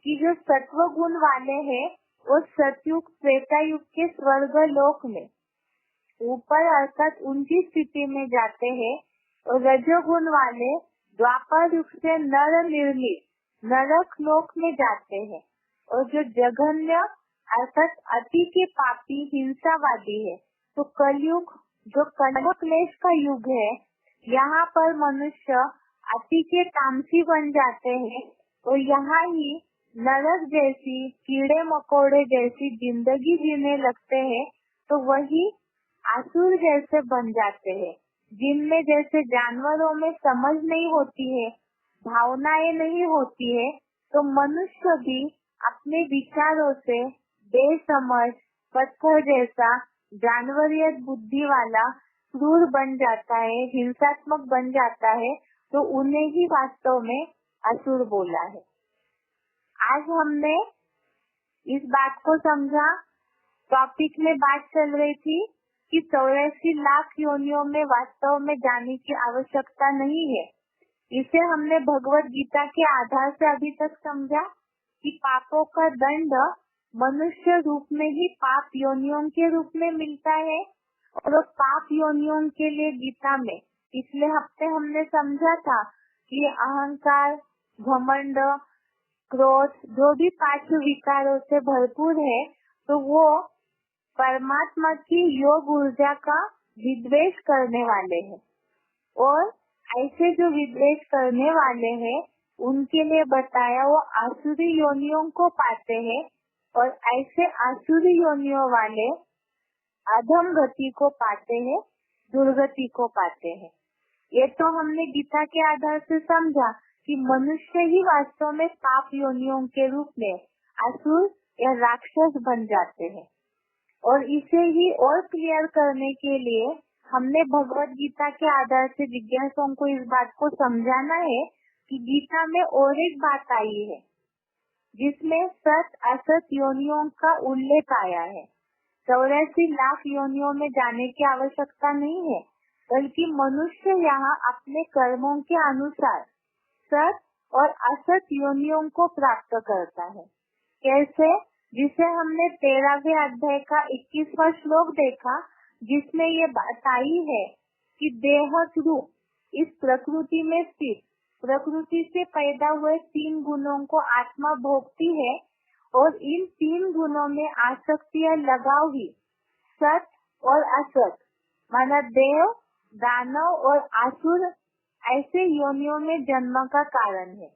कि जो सत्व गुण वाले हैं वो सतयुग, त्रेतायुग के स्वर्ग लोक में ऊपर अर्थात ऊंची स्थिति में जाते हैं, और रजोगुण वाले द्वापर युग से नर निर्मित नरक लोक में जाते हैं, और जो जघन्य अर्थात अति के पापी हिंसावादी है, तो कलयुग जो कर्म क्लेश का युग है, यहाँ पर मनुष्य अति के तामसी बन जाते हैं और यहाँ ही नरक जैसी, कीड़े मकोड़े जैसी जिंदगी जीने लगते हैं। तो वही असुर जैसे बन जाते हैं, जिनमें जैसे जानवरों में समझ नहीं होती है, भावनाएं नहीं होती है, तो मनुष्य भी अपने विचारों से बेसमझ, पत्थर जैसा, जानवरियत बुद्धि वाला क्रूर बन जाता है, हिंसात्मक बन जाता है। तो उन्हें ही वास्तव में असुर बोला है। आज हमने इस बात को समझा। टॉपिक में बात चल रही थी कि 84 लाख योनियों में वास्तव में जाने की आवश्यकता नहीं है। इसे हमने भगवत गीता के आधार से अभी तक समझा कि पापों का दंड मनुष्य रूप में ही पाप योनियों के रूप में मिलता है, और पाप योनियों के लिए गीता में पिछले हफ्ते हमने समझा था कि अहंकार, घमंड, क्रोध जो भी 5 विकारों से भरपूर है, तो वो परमात्मा की योग ऊर्जा का विद्वेष करने वाले हैं। और ऐसे जो विद्वेष करने वाले हैं उनके लिए बताया वो आसुरी योनियों को पाते हैं, और ऐसे आसुरी योनियों वाले अधम गति को पाते हैं, दुर्गति को पाते हैं। ये तो हमने गीता के आधार से समझा। कि मनुष्य ही वास्तव में पाप योनियों के रूप में असुर या राक्षस बन जाते हैं। और इसे ही और क्लियर करने के लिए हमने भगवत गीता के आधार से जिज्ञासुओं को इस बात को समझाना है कि गीता में और एक बात आई है जिसमें सत असत योनियों का उल्लेख आया है। 84 लाख योनियों में जाने की आवश्यकता नहीं है, बल्कि मनुष्य यहाँ अपने कर्मों के अनुसार सत और असत योनियों को प्राप्त करता है। कैसे? जिसे हमने 13वें अध्याय का 21वां श्लोक देखा, जिसमें ये बात आई है कि देह रूप इस प्रकृति में स्थित प्रकृति से पैदा हुए 3 गुणों को आत्मा भोगती है और इन 3 गुणों में आसक्ति या लगाव ही सत और असत माना देव, दानव और आसुर ऐसे योनियों में जन्म का कारण है।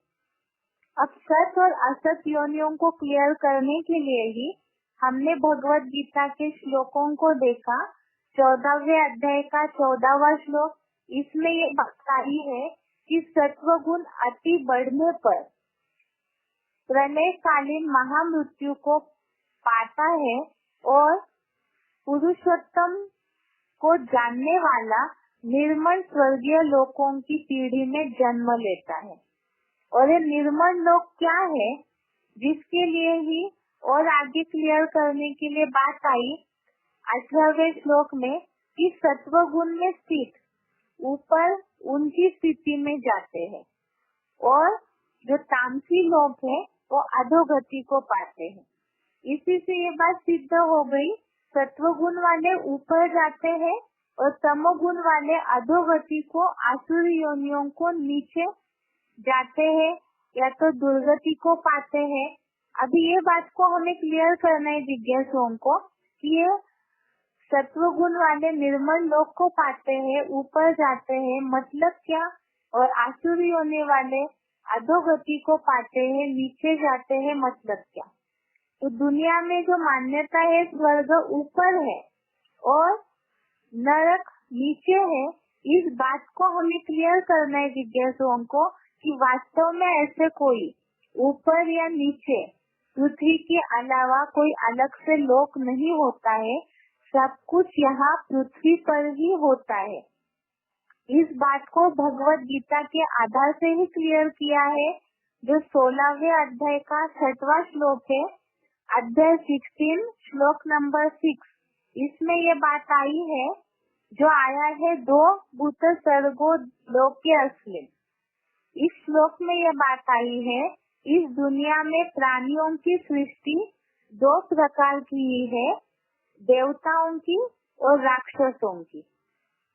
अब सत और असत योनियों को क्लियर करने के लिए ही हमने भगवत गीता के श्लोकों को देखा। 14वें अध्याय का 14वां श्लोक, इसमें ये बताई है कि सत्व गुण अति बढ़ने पर प्रलय कालीन महामृत्यु को पाता है और पुरुषोत्तम को जानने वाला निर्मल स्वर्गीय लोकों की पीढ़ी में जन्म लेता है। और ये निर्मल लोक क्या है, जिसके लिए ही और आगे क्लियर करने के लिए बात आई 18वें श्लोक में कि सत्व गुण में स्थित ऊपर उनकी स्थिति में जाते हैं और जो तामसी लोग हैं वो अधोगति को पाते हैं। इसी से ये बात सिद्ध हो गई, सत्व गुण वाले ऊपर जाते हैं और तमोगुण वाले अधोगति को आसुर योनियों को नीचे जाते हैं या तो दुर्गति को पाते हैं। अभी ये बात को हमें क्लियर करना है जिज्ञासुओं को कि ये सत्व गुण वाले निर्मल लोक को पाते हैं, ऊपर जाते हैं, मतलब क्या, और आसुर योनि वाले अधोगति को पाते हैं, नीचे जाते हैं, मतलब क्या। तो दुनिया में जो मान्यता है स्वर्ग ऊपर है और नरक नीचे है, इस बात को हमें क्लियर करना है जिज्ञासुओं को कि वास्तव में ऐसे कोई ऊपर या नीचे पृथ्वी के अलावा कोई अलग से लोक नहीं होता है, सब कुछ यहाँ पृथ्वी पर ही होता है। इस बात को भगवत गीता के आधार से ही क्लियर किया है, जो 16वें अध्याय का 6वां श्लोक है, अध्याय 16 श्लोक नंबर 6। इसमें ये बात आई है जो आया है 2 भूत सर्गो लोक के अस्मिन्। इस श्लोक में ये बात आई है, इस दुनिया में प्राणियों की सृष्टि 2 प्रकार की है, देवताओं की और राक्षसों की।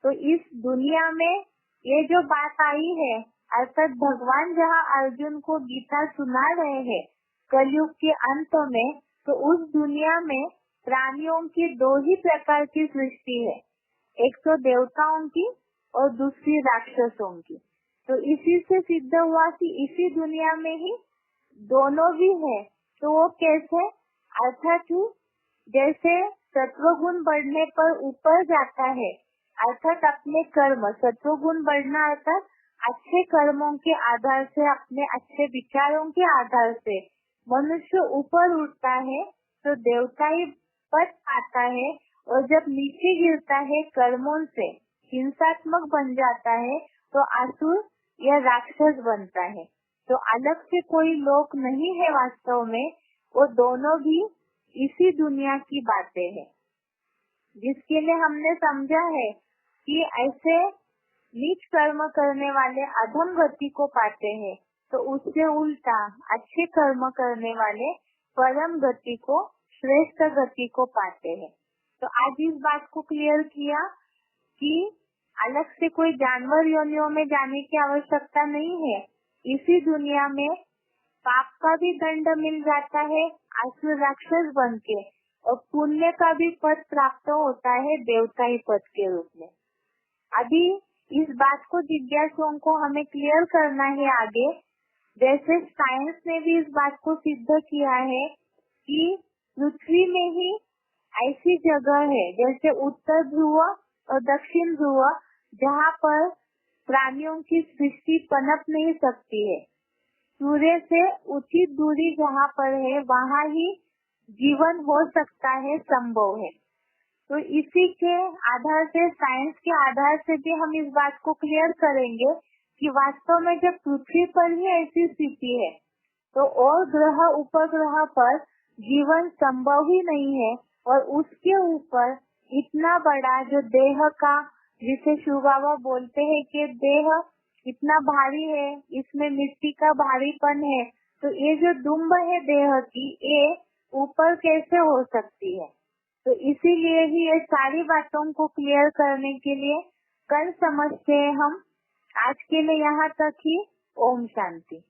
तो इस दुनिया में ये जो बात आई है, अर्थात भगवान जहाँ अर्जुन को गीता सुना रहे हैं कलयुग के अंत में, तो उस दुनिया में प्राणियों की 2 ही प्रकार की सृष्टि है, एक तो देवताओं की और दूसरी राक्षसों की। तो इसी से सिद्ध हुआ कि इसी दुनिया में ही दोनों भी है। तो वो कैसे, अर्थात जैसे सत्वगुण बढ़ने पर ऊपर जाता है, अर्थात अपने कर्म, सत्वगुण बढ़ना अर्थात अच्छे कर्मों के आधार से, अपने अच्छे विचारों के आधार से मनुष्य ऊपर उठता है तो देवताई पद आता है, और जब नीचे गिरता है कर्मों से हिंसात्मक बन जाता है तो आसुर या राक्षस बनता है। तो अलग से कोई लोक नहीं है वास्तव में, वो दोनों भी इसी दुनिया की बातें हैं, जिसके लिए हमने समझा है कि ऐसे नीच कर्म करने वाले अधम गति को पाते हैं, तो उससे उल्टा अच्छे कर्म करने वाले परम गति को, श्रेष्ठ गति को पाते हैं। तो आज इस बात को क्लियर किया कि अलग से कोई जानवर योनियों में जाने की आवश्यकता नहीं है, इसी दुनिया में पाप का भी दंड मिल जाता है आसुर राक्षस बन के, और पुण्य का भी पद प्राप्त होता है देवताई पद के रूप में। अभी इस बात को जिज्ञासुओं को हमें क्लियर करना है आगे। जैसे साइंस ने भी इस बात को सिद्ध किया है कि पृथ्वी में ही ऐसी जगह है जैसे उत्तर ध्रुव और दक्षिण ध्रुव, जहाँ पर प्राणियों की सृष्टि पनप नहीं सकती है। सूर्य से उचित दूरी जहाँ पर है वहाँ ही जीवन हो सकता है, संभव है। तो इसी के आधार से, साइंस के आधार से भी हम इस बात को क्लियर करेंगे कि वास्तव में जब पृथ्वी पर ही ऐसी स्थिति है तो और ग्रह उपग्रह पर जीवन संभव ही नहीं है। और उसके ऊपर इतना बड़ा जो देह का, जिसे शिव बाबा बोलते हैं कि देह इतना भारी है, इसमें मिट्टी का भारीपन है, तो ये जो दुम्ब है देह की, ये ऊपर कैसे हो सकती है। तो इसीलिए ही ये सारी बातों को क्लियर करने के लिए कल समझते हैं हम। आज के लिए यहाँ तक ही। ओम शांति।